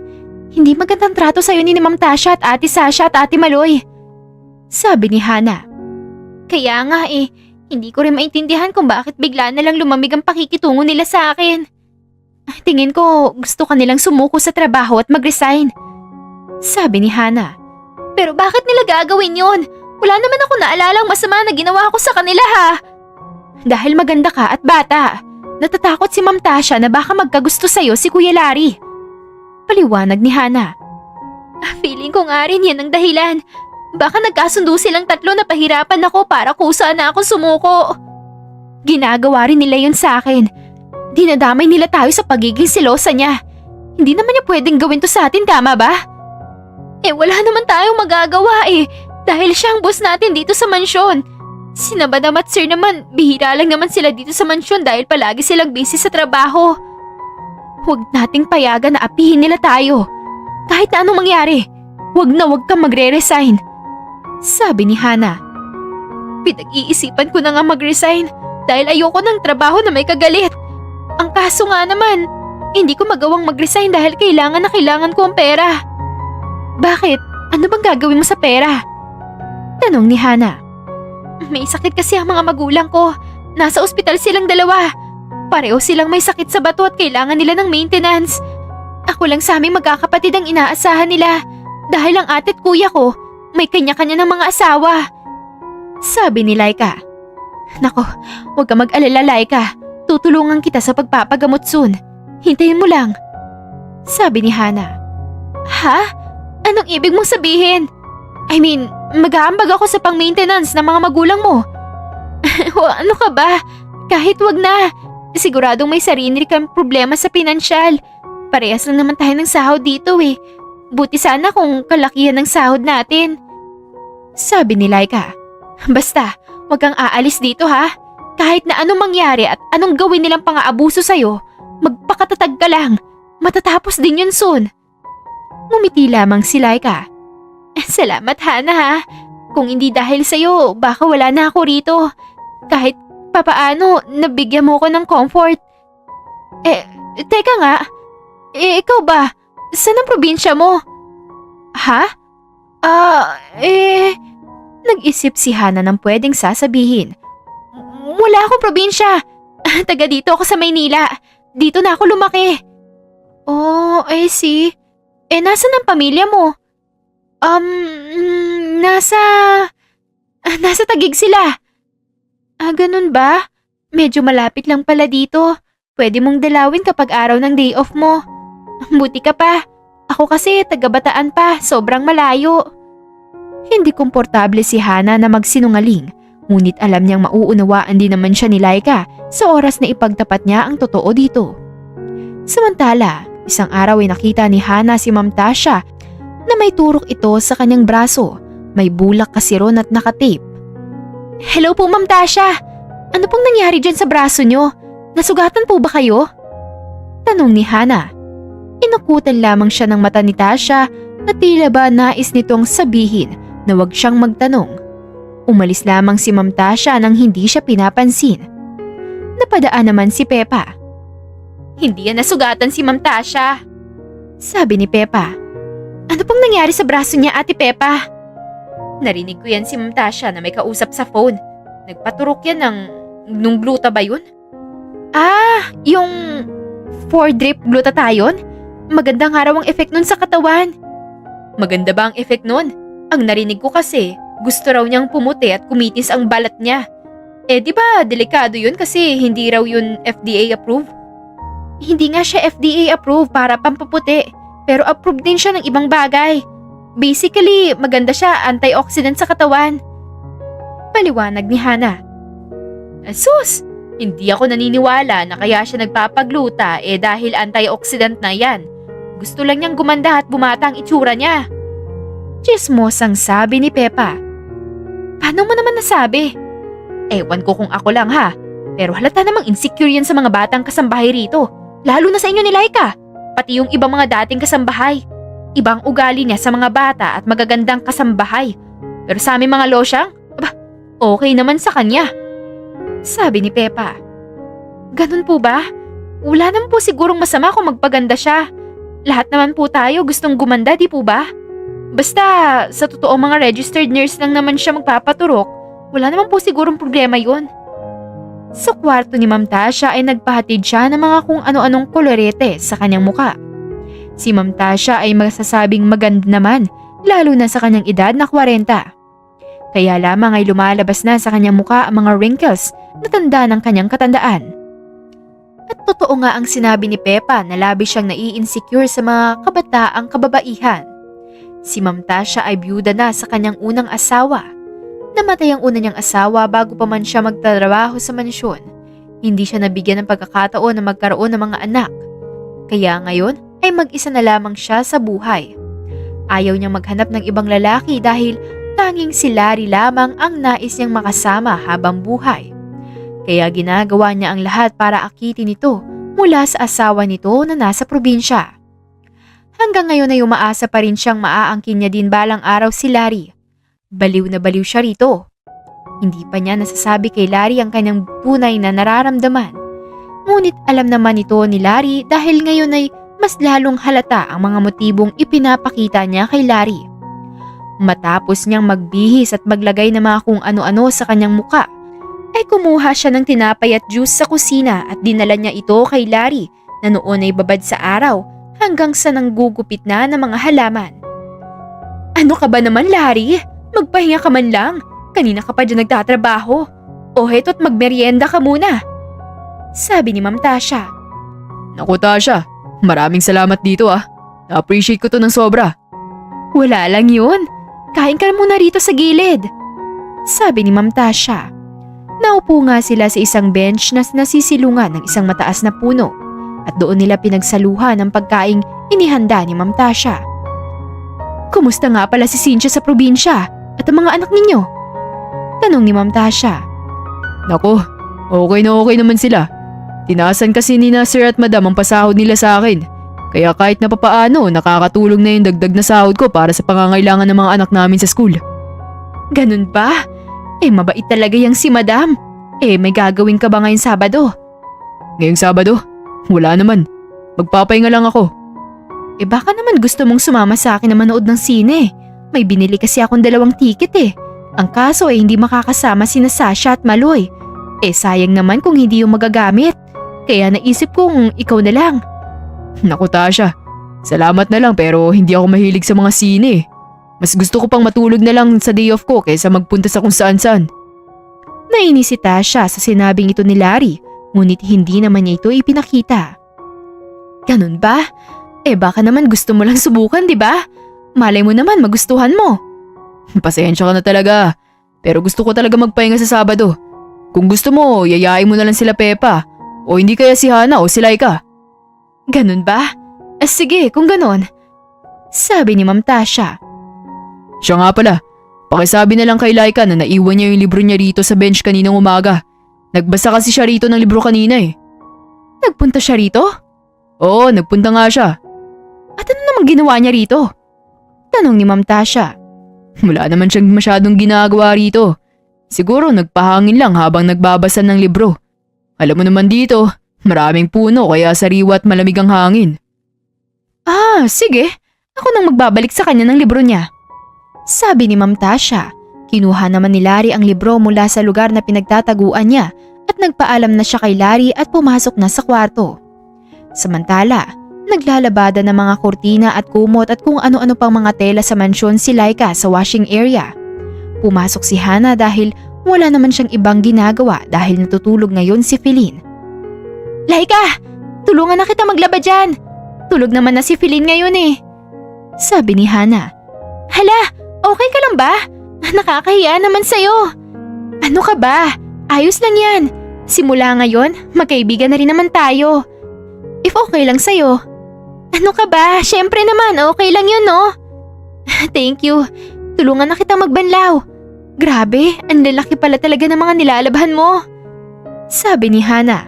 Hindi magandang trato sa'yo ni Ma'am Tasha at Ate Sasha at Ate Maloy. Sabi ni Hana. Kaya nga hindi ko rin maintindihan kung bakit bigla na lang lumamig ang pakikitungo nila sa akin. Tingin ko gusto kanilang sumuko sa trabaho at mag-resign. Sabi ni Hana. Pero bakit nila gagawin yun? Wala naman ako naalalang masama na ginawa ko sa kanila ha. Dahil maganda ka at bata. Natatakot si Ma'am Tasha na baka magkagusto sa'yo si Kuya Larry. Paliwanag ni Hana. Feeling ko nga rin yan ang dahilan. Baka nagkasundo silang tatlo na pahirapan ako para kusa na ako sumuko. Ginagawa rin nila yun sa akin. Dinadamay nila tayo sa pagiging selosa niya. Hindi naman niya pwedeng gawin to sa atin, tama ba? Wala naman tayong magagawa dahil siya ang boss natin dito sa mansyon. Sina Madam at Sir naman, bihira lang naman sila dito sa mansyon dahil palagi silang busy sa trabaho. Huwag nating payagan na apihin nila tayo. Kahit na anong mangyari, huwag kang magre-resign. Sabi ni Hana. Pinag-iisipan ko na nga mag-resign dahil ayoko ng trabaho na may kagalit. Ang kaso nga naman, hindi ko magawang mag-resign dahil kailangan ko ang pera. Bakit? Ano bang gagawin mo sa pera? Tanong ni Hana. May sakit kasi ang mga magulang ko. Nasa ospital silang dalawa. Pareho silang may sakit sa bato at kailangan nila ng maintenance. Ako lang sa aming magkakapatid ang inaasahan nila dahil ang ate at kuya ko may kanya-kanya ng mga asawa. Sabi ni Laika. Nako, huwag ka mag-alala, Laika. Tutulungan kita sa pagpapagamot soon. Hintayin mo lang. Sabi ni Hana. Ha? Anong ibig mong sabihin? I mean, mag-aambag ako sa pang-maintenance ng mga magulang mo. Ano ka ba? Kahit wag na. Siguradong may sarili kang problema sa pinansyal. Parehas lang naman tayo ng sahod dito Buti sana kung kalakihan ng sahod natin. Sabi ni Laika. Basta, wag kang aalis dito ha. Kahit na anong mangyari at anong gawin nilang pang-aabuso sa'yo, magpakatatag ka lang. Matatapos din yun soon. Ngumiti lamang si Laika. Salamat Hana ha. Kung hindi dahil sa'yo, baka wala na ako rito. Kahit papaano, nabigyan mo ko ng comfort. Teka nga. Ikaw ba? Saan ang probinsya mo? Ha? Nag-isip si Hana ng pwedeng sasabihin. Wala akong probinsya. Taga dito ako sa Maynila. Dito na ako lumaki. Oh, I see. Nasaan ang pamilya mo? Nasa Taguig sila. Ganun ba? Medyo malapit lang pala dito. Pwede mong dalawin kapag araw ng day off mo. Buti ka pa. Ako kasi taga Bataan pa, sobrang malayo. Hindi komportable si Hana na magsinungaling, ngunit alam niyang mauunawaan din naman siya ni Laika sa oras na ipagtapat niya ang totoo dito. Samantala, isang araw ay nakita ni Hana si Ma'am Tasha na may turok ito sa kanyang braso. May bulak kasi ron at nakatape. Hello po Ma'am Tasha! Ano pong nangyari dyan sa braso niyo? Nasugatan po ba kayo? Tanong ni Hana. Inakutan lamang siya ng mata ni Tasha na tila ba nais nitong sabihin na wag siyang magtanong. Umalis lamang si Ma'am Tasha nang hindi siya pinapansin. Napadaan naman si Pepa. Hindi yan nasugatan si Ma'am Tasha. Sabi ni Pepa. Ano pong nangyari sa braso niya, Ate Pepa? Narinig ko yan si Ma'am Tasha na may kausap sa phone. Nagpaturok yan nung gluta ba yun? Yung 4-drip glutathione? Magandang araw ang effect nun sa katawan. Maganda ba ang effect nun? Ang narinig ko kasi, gusto raw niyang pumuti at kumitis ang balat niya. Di ba delikado yun kasi hindi raw yun FDA approved? Hindi nga siya FDA approved para pampaputi, pero approved din siya ng ibang bagay. Basically, maganda siya, antioxidant sa katawan. Paliwanag ni Hana. Sus! Hindi ako naniniwala na kaya siya nagpapagluta dahil antioxidant na yan. Gusto lang niyang gumanda at bumata ang itsura niya. Chismosang sabi ni Pepa. Paano mo naman nasabi? Ewan ko kung ako lang ha, pero halata namang insecure yan sa mga batang kasambahay rito. Lalo na sa inyo ni Laika, pati yung ibang mga dating kasambahay. Ibang ugali niya sa mga bata at magagandang kasambahay. Pero sa aming mga losyang, okay naman sa kanya. Sabi ni Pepa. Ganun po ba? Wala naman po sigurong masama kung magpaganda siya. Lahat naman po tayo gustong gumanda, di po ba? Basta sa totoong mga registered nurse lang naman siya magpapaturok, wala naman po sigurong problema yun. Sa kwarto ni Ma'am Tasha ay nagpahatid siya ng mga kung ano-anong kolorete sa kanyang muka. Si Ma'am Tasha ay masasabing maganda naman, lalo na sa kanyang edad na 40. Kaya lamang ay lumalabas na sa kanyang muka ang mga wrinkles na tanda ng kanyang katandaan. At totoo nga ang sinabi ni Pepa na labis siyang nai-insecure sa mga kabataang kababaihan. Si Ma'am Tasha ay byuda na sa kanyang unang asawa. Namatay ang una niyang asawa bago pa man siya magtatrabaho sa mansyon. Hindi siya nabigyan ng pagkakataon na magkaroon ng mga anak. Kaya ngayon ay mag-isa na lamang siya sa buhay. Ayaw niyang maghanap ng ibang lalaki dahil tanging si Larry lamang ang nais niyang makasama habang buhay. Kaya ginagawa niya ang lahat para akitin ito mula sa asawa nito na nasa probinsya. Hanggang ngayon ay umaasa pa rin siyang maaangkin niya din balang araw si Larry. Baliw na baliw siya rito. Hindi pa niya nasasabi kay Larry ang kanyang tunay na nararamdaman. Ngunit alam naman ito ni Larry dahil ngayon ay mas lalong halata ang mga motibong ipinapakita niya kay Larry. Matapos niyang magbihis at maglagay ng mga kung ano-ano sa kanyang muka, ay kumuha siya ng tinapay at juice sa kusina at dinala niya ito kay Larry na noon ay babad sa araw hanggang sa nanggugupit na ng mga halaman. Ano ka ba naman, Larry? Magpahinga ka man lang. Kanina ka pa dyan nagtatrabaho. O heto't magmerienda ka muna. Sabi ni Ma'am Tasha. Naku Tasha, maraming salamat dito ah. Na-appreciate ko to ng sobra. Wala lang yun. Kain ka muna rito sa gilid. Sabi ni Ma'am Tasha. Naupo nga sila sa isang bench na nasisilungan ng isang mataas na puno at doon nila pinagsaluhan ang pagkaing inihanda ni Ma'am Tasha. Kumusta nga pala si Cynthia sa probinsya at ang mga anak ninyo? Tanong ni Ma'am Tasha. Naku, okay na okay naman sila. Tinaasan kasi ni na Sir at Madam ang pasahod nila sa akin. Kaya kahit na papaano, nakakatulong na yung dagdag na sahod ko para sa pangangailangan ng mga anak namin sa school. Ganun ba? Mabait talaga yang si Madam. May gagawin ka ba ngayong Sabado? Ngayong Sabado? Wala naman. Magpapahinga lang ako. Baka naman gusto mong sumama sa akin na manood ng sine. May binili kasi akong 2 ticket. Ang kaso hindi makakasama sina Sasha at Maloy. Sayang naman kung hindi yung magagamit. Kaya naisip kong ikaw na lang. Naku Tasha, salamat na lang pero hindi ako mahilig sa mga sine. Mas gusto ko pang matulog na lang sa day off ko kaysa magpunta sa kung saan-saan. Nainis si Tasha sa sinabing ito ni Larry, ngunit hindi naman niya ito ipinakita. Ganun ba? Baka naman gusto mo lang subukan, di ba? Malay mo naman magustuhan mo. Pasensya ka na talaga, pero gusto ko talaga magpahinga sa Sabado. Kung gusto mo, yayain mo na lang sila Pepa, o hindi kaya si Hana o si Laika. Ganun ba? Sige, kung ganun. Sabi ni Ma'am Tasha. Siya nga pala, pakisabi na lang kay Laika na naiwan niya yung libro niya rito sa bench kaninang umaga. Nagbasa kasi siya rito ng libro kanina eh. Nagpunta siya rito? Oo, nagpunta nga siya. At ano namang ginawa niya rito? Tanong ni Ma'am Tasha. Wala naman siyang masyadong ginagawa rito. Siguro nagpahangin lang habang nagbabasa ng libro. Alam mo naman dito, maraming puno kaya sariwa at malamig ang hangin. Sige. Ako nang magbabalik sa kanya ng libro niya. Sabi ni Ma'am Tasha. Kinuha naman ni Larry ang libro mula sa lugar na pinagtataguan niya at nagpaalam na siya kay Larry at pumasok na sa kwarto. Samantala, naglalabada ng mga kurtina at kumot at kung ano-ano pang mga tela sa mansyon si Laika sa washing area. Pumasok si Hana dahil wala naman siyang ibang ginagawa dahil natutulog ngayon si Feline. Laika! Tulungan na kita maglaba dyan! Tulog naman na si Feline ngayon eh. Sabi ni Hana. Hala! Okay ka lang ba? Nakakahiya naman sa'yo. Ano ka ba? Ayos lang yan. Simula ngayon, magkaibigan na rin naman tayo. If okay lang sa'yo. Ano ka ba? Syempre naman, okay lang yun no? Thank you. Tulungan na kita magbanlaw. Grabe, ang lalaki pala talaga ng mga nilalabhan mo. Sabi ni Hana.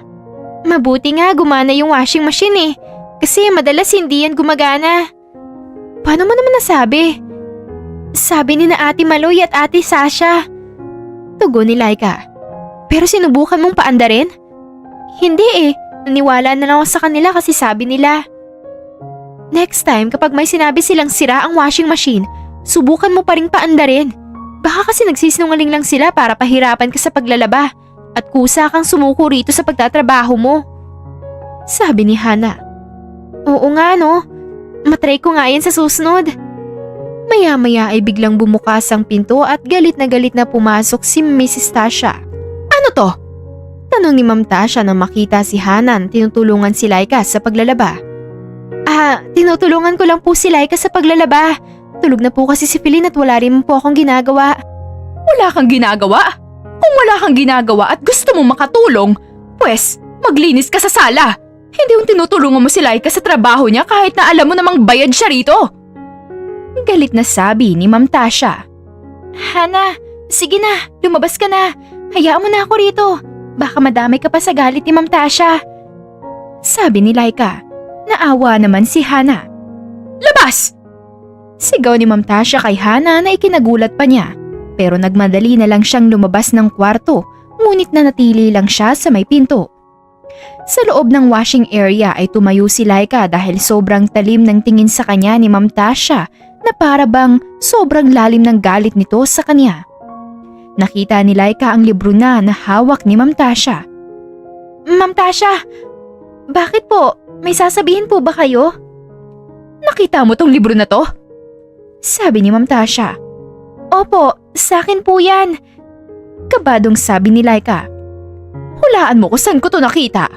Mabuti nga gumana yung washing machine eh. Kasi madalas hindi yan gumagana. Paano mo naman nasabi? Sabi ni na Ate Maloy at Ate Sasha. Tugon ni Laika. Pero sinubukan mong paandarin? Hindi eh. Naniwala na lang ako sa kanila kasi sabi nila. Next time kapag may sinabi silang sira ang washing machine, subukan mo pa ring paandarin. Baka kasi nagsisinungaling lang sila para pahirapan ka sa paglalaba at kusa kang sumuko rito sa pagtatrabaho mo. Sabi ni Hana. Oo nga no, matry ko nga yan sa susunod. Maya-maya ay biglang bumukas ang pinto at galit na pumasok si Mrs. Tasha. Ano to? Tanong ni Ma'am Tasha nang makita si Hana na tinutulungan si Laika sa paglalaba. Tinutulungan ko lang po si Laika sa paglalaba. Tulog na po kasi si Feline at wala rin po akong ginagawa. Wala kang ginagawa? Kung wala kang ginagawa at gusto mong makatulong, pwes, maglinis ka sa sala. Hindi yung tinutulungan mo si Laika sa trabaho niya kahit na alam mo namang bayad siya rito. Galit na sabi ni Ma'am Tasha. Hana, sige na, lumabas ka na. Hayaan mo na ako rito. Baka madamay ka pa sa galit ni Ma'am Tasha. Sabi ni Laika. Naawa naman si Hana. Labas! Sigaw ni Ma'am Tasha kay Hana na ikinagulat pa niya. Pero nagmadali na lang siyang lumabas ng kwarto, ngunit nanatili lang siya sa may pinto. Sa loob ng washing area ay tumayo si Laika dahil sobrang talim ng tingin sa kanya ni Ma'am Tasha na para bang sobrang lalim ng galit nito sa kanya. Nakita ni Laika ang libro na hawak ni Ma'am Tasha. Ma'am Tasha, bakit po? May sasabihin po ba kayo? Nakita mo tong libro na to? Sabi ni Ma'am Tasha. Opo, sa akin po yan. Kabadong sabi ni Laika. Hulaan mo kung saan ko to nakita.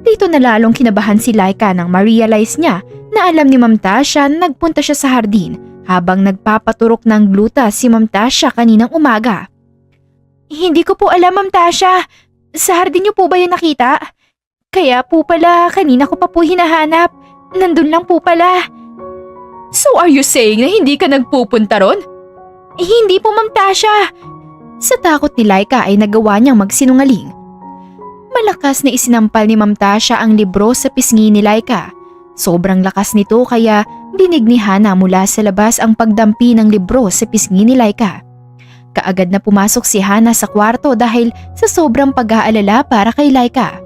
Dito na lalong kinabahan si Laika nang ma-realize niya na alam ni Ma'am Tasha na nagpunta siya sa hardin habang nagpapaturok ng gluta si Ma'am Tasha kaninang umaga. Hindi ko po alam, Ma'am Tasha. Sa hardin niyo po ba yun nakita? Kaya po pala kanina ko pa po hinahanap. Nandun lang po pala. So are you saying na hindi ka nagpupunta ron? Hindi po, Ma'am Tasha. Sa takot ni Laika ay nagawa niyang magsinungaling. Malakas na isinampal ni Ma'am Tasha ang libro sa pisngi ni Laika. Sobrang lakas nito kaya dinig ni Hana mula sa labas ang pagdampi ng libro sa pisngi ni Laika. Kaagad na pumasok si Hana sa kwarto dahil sa sobrang pag-aalala para kay Laika.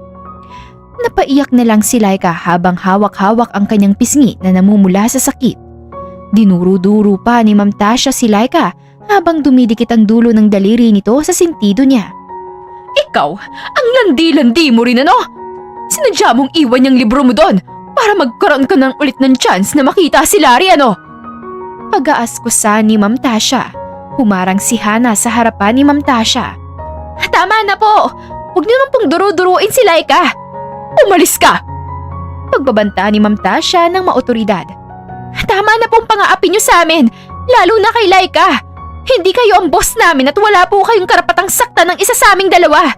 Napaiyak na lang si Laika habang hawak-hawak ang kanyang pisngi na namumula sa sakit. Dinuro-duro pa ni Ma'am Tasha si Laika habang dumidikit ang dulo ng daliri nito sa sentido niya. Ikaw, ang landi-landi mo rin ano? Sinadya mong iwan yung libro mo doon para magkaroon ka ng ulit ng chance na makita si Larry ano? Pag-aaskusa ni Ma'am Tasha. Humarang si Hana sa harapan ni Ma'am Tasha. Tama na po! Huwag niyo naman pong duro-duruin si Laika! Umalis ka! Pagbabanta ni Ma'am Tasha ng maotoridad. Tama na pong pang-aapi niyo sa amin, lalo na kay Laika. Hindi kayo ang boss namin at wala po kayong karapatang sakta ng isa sa aming dalawa.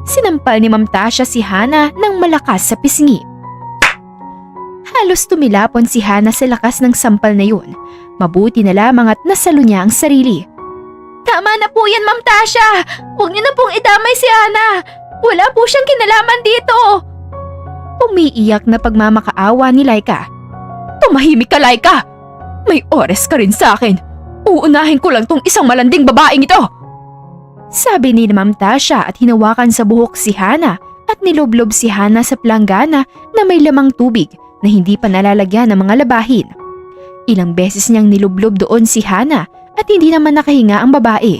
Sinampal ni Ma'am Tasha si Hana ng malakas sa pisngi. Halos tumilapon si Hana sa lakas ng sampal na yun. Mabuti na lamang at nasalo niya ang sarili. Tama na po yan, Ma'am Tasha. Huwag niyo na pong idamay si Hana. Wala po siyang kinalaman dito. Umiiyak na pagmamakaawa ni Laika. Tumahimik ka, Laika! May oras ka rin sa akin. Uunahin ko lang tong isang malanding babaeng ito. Sabi ni Ma'am Tasha at hinawakan sa buhok si Hana at niloblob si Hana sa planggana na may lamang tubig na hindi pa nalalagyan ng mga labahin. Ilang beses niyang niloblob doon si Hana at hindi naman nakahinga ang babae.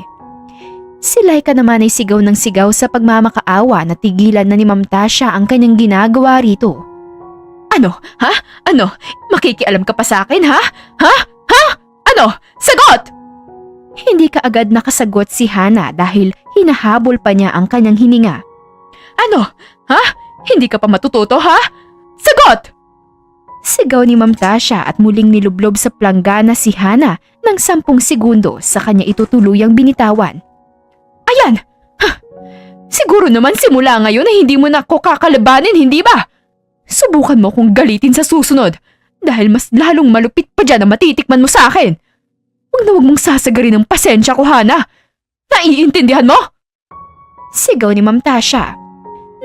Si Laika naman ay sigaw ng sigaw sa pagmamakaawa na tigilan na ni Ma'am Tasha ang kanyang ginagawa rito. Ano? Ha? Ano? Makikialam ka pa sa akin, ha? Ha? Ha? Ano? Sagot! Hindi kaagad nakasagot si Hana dahil hinahabol pa niya ang kanyang hininga. Ano? Ha? Hindi ka pa matututo, ha? Sagot! Sigaw ni Ma'am Tasha at muling nilublob sa planggana si Hana ng 10 segundo sa kanya itutuluyang binitawan. Ayan! Ha! Siguro naman simula ngayon na hindi mo na ako kakalabanin, hindi ba? Subukan mo kung galitin sa susunod dahil mas lalong malupit pa dyan ang matitikman mo sa akin. Huwag na huwag mong sasagarin ang pasensya ko, Hana. Naiintindihan mo? Sigaw ni Ma'am Tasha.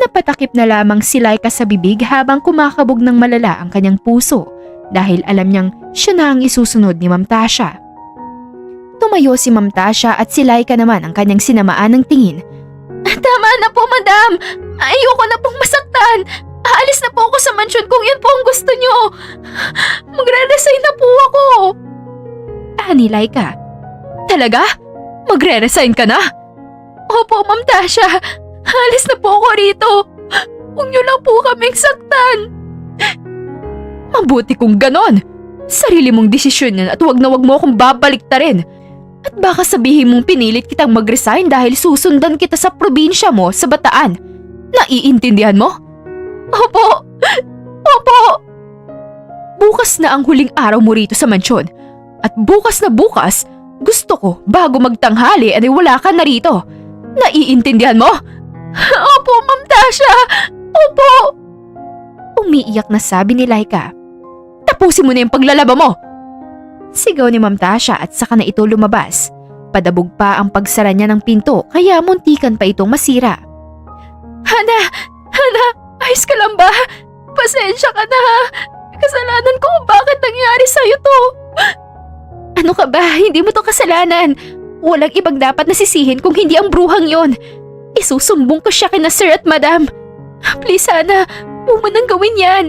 Napatakip na lamang si Laika sa bibig habang kumakabog ng malala ang kanyang puso dahil alam niyang siya na ang isusunod ni Ma'am Tasha. Tumayo si Ma'am Tasha at si Laika naman ang kanyang sinamaan ng tingin. Tama na po, Madam! Ayoko na pong masaktan! Aalis na po ako sa mansyon kung yan po ang gusto niyo! Magre-resign na po ako! Ni Laika. Talaga? Magre-resign ka na? Opo, Ma'am Tasha. Alis na po ako rito. Huwag niyo lang po kaming saktan. Mabuti kung ganon. Sarili mong desisyon yan at wag na wag mo akong babaliktarin. At baka sabihin mong pinilit kitang mag-resign dahil susundan kita sa probinsya mo sa Bataan. Naiintindihan mo? Opo! Opo! Bukas na ang huling araw mo rito sa mansyon. At bukas na bukas, gusto ko bago magtanghali ay wala ka na rito. Naiintindihan mo? Opo, Ma'am Tasha! Opo! Umiiyak na sabi ni Laika. Tapusin mo na yung paglalaba mo! Sigaw ni Ma'am Tasha at saka na ito lumabas. Padabog pa ang pagsara niya ng pinto kaya muntikan pa itong masira. Hana! Ayos ka lang ba? Pasensya ka na ha! Kasalanan ko kung bakit nangyari sa'yo to! Ano ka ba? Hindi mo to kasalanan. Walang ibang dapat nasisihin kung hindi ang bruhang yon. Isusumbong ko siya kina Sir at Madam. Please Hana, huwag mo nang gawin yan.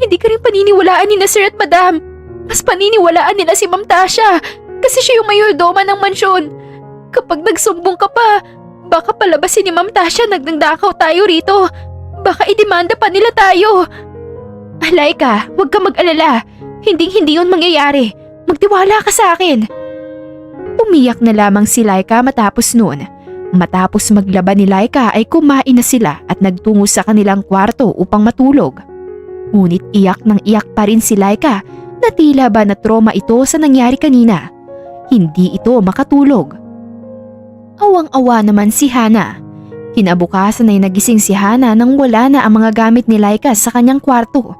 Hindi ka rin paniniwalaan ni na Sir at Madam. Mas paniniwalaan nila si Ma'am Tasha kasi siya yung mayordoma ng mansyon. Kapag nagsumbong ka pa, baka palabasin ni Ma'am Tasha nagdangdakaw tayo rito. Baka idemanda pa nila tayo. Laika, huwag ka mag-alala. Hindi yun mangyayari. Magtiwala ka sa akin. Umiyak na lamang si Laika matapos noon. Matapos maglaban ni Laika ay kumain na sila at nagtungo sa kanilang kwarto upang matulog. Ngunit iyak ng iyak pa rin si Laika na tila ba na trauma ito sa nangyari kanina. Hindi ito makatulog. Awang-awa naman si Hana. Kinabukasan ay nagising si Hana nang wala na ang mga gamit ni Laika sa kanyang kwarto.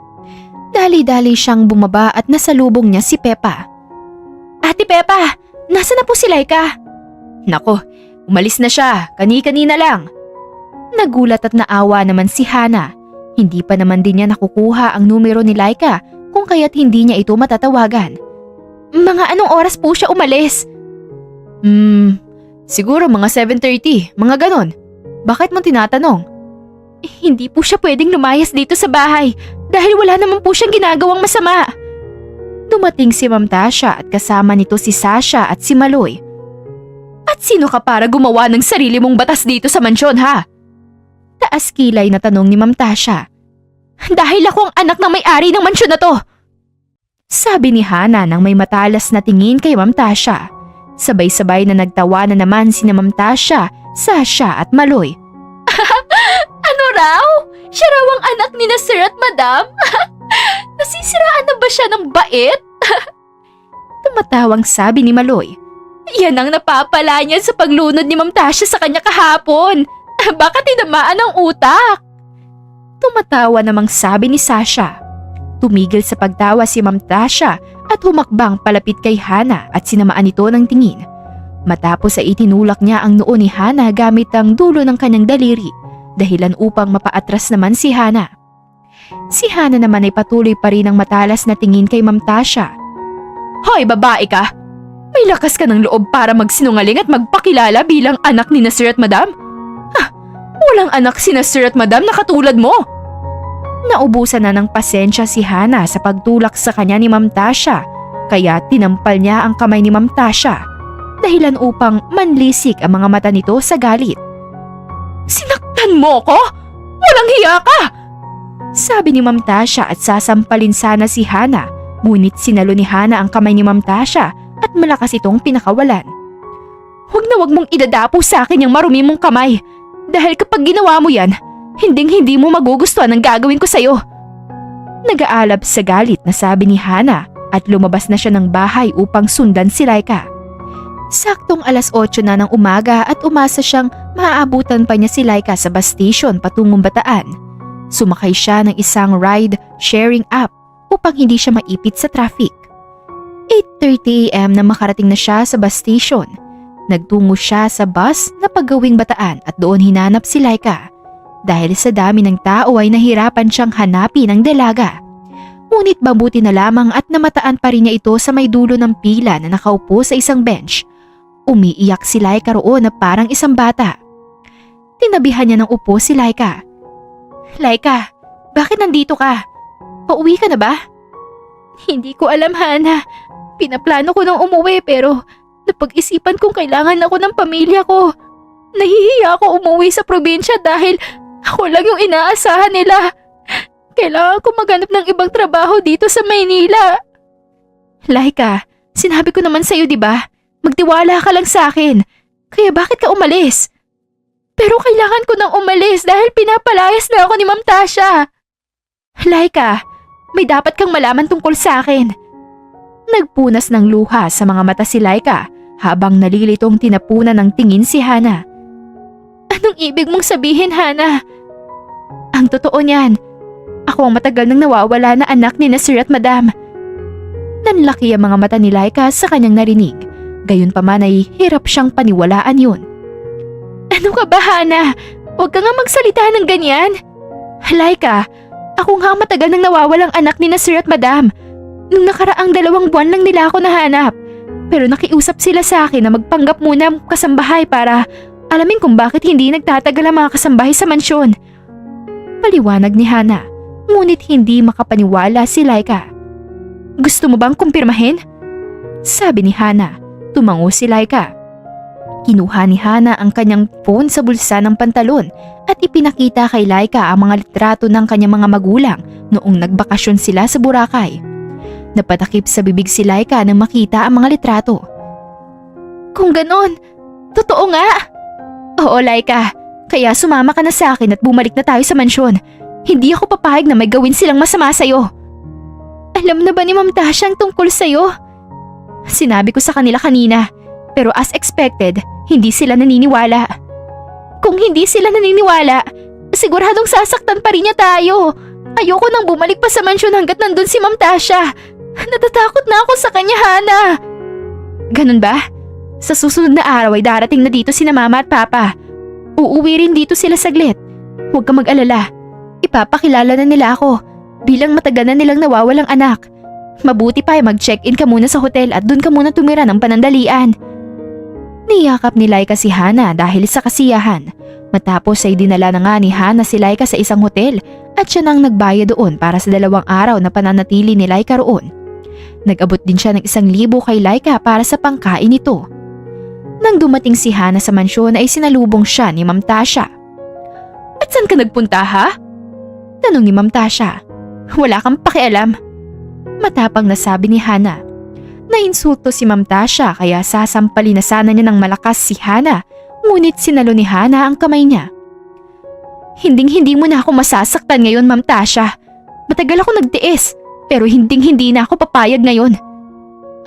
Dali-dali siyang bumaba at nasalubong niya si Pepa. Ate Pepa, nasa na po si Laika? Nako, umalis na siya, kani-kanina lang. Nagulat at naawa naman si Hana. Hindi pa naman din niya nakukuha ang numero ni Laika kung kaya't hindi niya ito matatawagan. Mga anong oras po siya umalis? Siguro mga 7:30, mga ganon. Bakit mo tinatanong? Hindi po siya pwedeng lumayas dito sa bahay dahil wala naman po siyang ginagawang masama. Dumating si Ma'am Tasha at kasama nito si Sasha at si Maloy. At sino ka para gumawa ng sarili mong batas dito sa mansyon ha? Taas kilay na tanong ni Ma'am Tasha. Dahil ako ang anak ng may-ari ng mansyon na to. Sabi ni Hana nang may matalas na tingin kay Ma'am Tasha. Sabay-sabay na nagtawa na naman si Ma'am Tasha, Sasha at Maloy. Ano raw? Siya raw ang anak ni na Sir at Madam? Nasisiraan na ba siya ng bait? Tumatawang sabi ni Maloy. Yan ang napapala niya sa paglunod ni Ma'am Tasha sa kanya kahapon. Baka tinamaan ang utak. Tumatawa namang sabi ni Sasha. Tumigil sa pagtawa si Ma'am Tasha at humakbang palapit kay Hana at sinamaan ito ng tingin. Matapos ay itinulak niya ang noo ni Hana gamit ang dulo ng kanyang daliri, dahilan upang mapaatras naman si Hana. Si Hana naman ay patuloy pa rin ang matalas na tingin kay Ma'am Tasha. Hoy, babae ka! May lakas ka ng loob para magsinungaling at magpakilala bilang anak ni na Sir at Madam? Walang anak si na Sir at Madam na katulad mo! Naubusan na ng pasensya si Hana sa pagtulak sa kanya ni Ma'am Tasha, kaya tinampal niya ang kamay ni Ma'am Tasha, dahilan upang manlisik ang mga mata nito sa galit. Sinaktan mo ko? Walang hiya ka! Sabi ni Ma'am Tasha at sasampalin sana si Hana, ngunit sinalo ni Hana ang kamay ni Ma'am Tasha at malakas itong pinakawalan. Huwag na huwag mong idadapo sa akin yung marumi mong kamay, dahil kapag ginawa mo yan, hindi mo magugustuhan ang gagawin ko sa'yo. Nag-aalab sa galit na sabi ni Hana at lumabas na siya ng bahay upang sundan si Laika. Saktong 8:00 na ng umaga at umasa siyang maaabutan pa niya si Laika sa bus station patungong Bataan. Sumakay siya ng isang ride-sharing app upang hindi siya maipit sa traffic. 8:30 AM na makarating na siya sa bus station. Nagtungo siya sa bus na paggawing Bataan at doon hinanap si Laika. Dahil sa dami ng tao ay nahirapan siyang hanapin ang dalaga. Ngunit mabuti na lamang at namataan pa rin niya ito sa may dulo ng pila na nakaupo sa isang bench. Umiiyak si Laika roon na parang isang bata. Tinabihan niya ng upo si Laika. Laika, bakit nandito ka? Pauwi ka na ba? Hindi ko alam, Hana. Pinaplano ko nang umuwi pero napag-isipan kong kailangan ako ng pamilya ko. Nahihiya ako umuwi sa probinsya dahil ako lang yung inaasahan nila. Kailangan ko maghanap ng ibang trabaho dito sa Maynila. Laika, sinabi ko naman sa'yo, di ba? Magtiwala ka lang sa akin. Kaya bakit ka umalis? Pero kailangan ko nang umalis dahil pinapalayas na ako ni Ma'am Tasha. Laika, may dapat kang malaman tungkol sa akin. Nagpunas ng luha sa mga mata si Laika habang nalilitong tinapunan ng tingin si Hana. Anong ibig mong sabihin, Hana? Ang totoo niyan, ako ang matagal nang nawawala na anak ni Sir at Madam. Nanlaki ang mga mata ni Laika sa kanyang narinig. Gayunpaman ay hirap siyang paniwalaan yun. Ano ka ba, Hana? Huwag ka nga magsalita ng ganyan. Laika, ako nga ang matagal nang nawawalang anak ni Sir at Madam. Nung nakaraang 2 buwan lang nila ako nahanap. Pero nakiusap sila sa akin na magpanggap muna ang kasambahay para alamin kung bakit hindi nagtatagal ang mga kasambahay sa mansyon. Paliwanag ni Hana, ngunit hindi makapaniwala si Laika. Gusto mo bang kumpirmahin? Sabi ni Hana. Tumango si Laika. Kinuha ni Hana ang kanyang phone sa bulsa ng pantalon at ipinakita kay Laika ang mga litrato ng kanyang mga magulang noong nagbakasyon sila sa Boracay. Napatakip sa bibig si Laika nang makita ang mga litrato. Kung ganon, totoo nga. Oo, Laika. Kaya sumama ka na sa akin at bumalik na tayo sa mansyon. Hindi ako papayag na may gawin silang masama sa'yo. Alam na ba ni Ma'am Tasha ang tungkol sa'yo? Sinabi ko sa kanila kanina, pero as expected, hindi sila naniniwala. Kung hindi sila naniniwala, siguradong sasaktan pa rin niya tayo. Ayoko nang bumalik pa sa mansyon hanggat nandun si Ma'am Tasha. Natatakot na ako sa kanya, Hana. Ganun ba? Sa susunod na araw ay darating na dito sina Mama at Papa. Uuwi rin dito sila saglit. Huwag ka mag-alala. Ipapakilala na nila ako bilang matagal na nilang nawawalang anak. Mabuti pa ay mag-check-in ka muna sa hotel at dun ka muna tumira ng panandalian. Niyakap ni Laika si Hana dahil sa kasiyahan. Matapos ay dinala na nga ni Hana si Laika sa isang hotel at siya nang nagbayad doon para sa 2 araw na pananatili ni Laika roon. Nag-abot din siya ng 1,000 kay Laika para sa pangkain nito. Nang dumating si Hana sa mansyon ay sinalubong siya ni Ma'am Tasha. At saan ka nagpunta, ha? Tanong ni Ma'am Tasha. Wala kang pakialam. Matapang na sabi ni Hana. Nainsulto si Ma'am Tasha kaya sasampalin na sana niya ng malakas si Hana, ngunit sinalo ni Hana ang kamay niya. Hinding-hindi mo na ako masasaktan ngayon, Ma'am Tasha. Matagal ako nagtiis, pero hinding-hindi na ako papayag ngayon.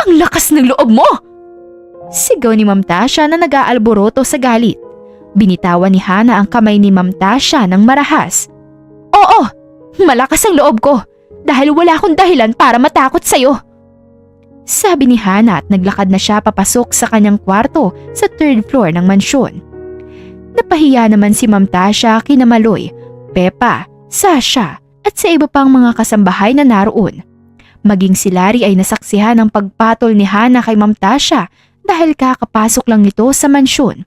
Ang lakas ng loob mo! Sigaw ni Ma'am Tasha na nag-aalboroto sa galit. Binitawan ni Hana ang kamay ni Ma'am Tasha ng marahas. Oo, malakas ang loob ko dahil wala akong dahilan para matakot sa'yo. Sabi ni Hana at naglakad na siya papasok sa kanyang kwarto sa 3rd floor ng mansyon. Napahiya naman si Ma'am Tasha kina Maloy, Pepa, Sasha at sa iba pang mga kasambahay na naroon. Maging si Larry ay nasaksihan ng pagpatol ni Hana kay Ma'am Tasha dahil kakapasok lang nito sa mansyon.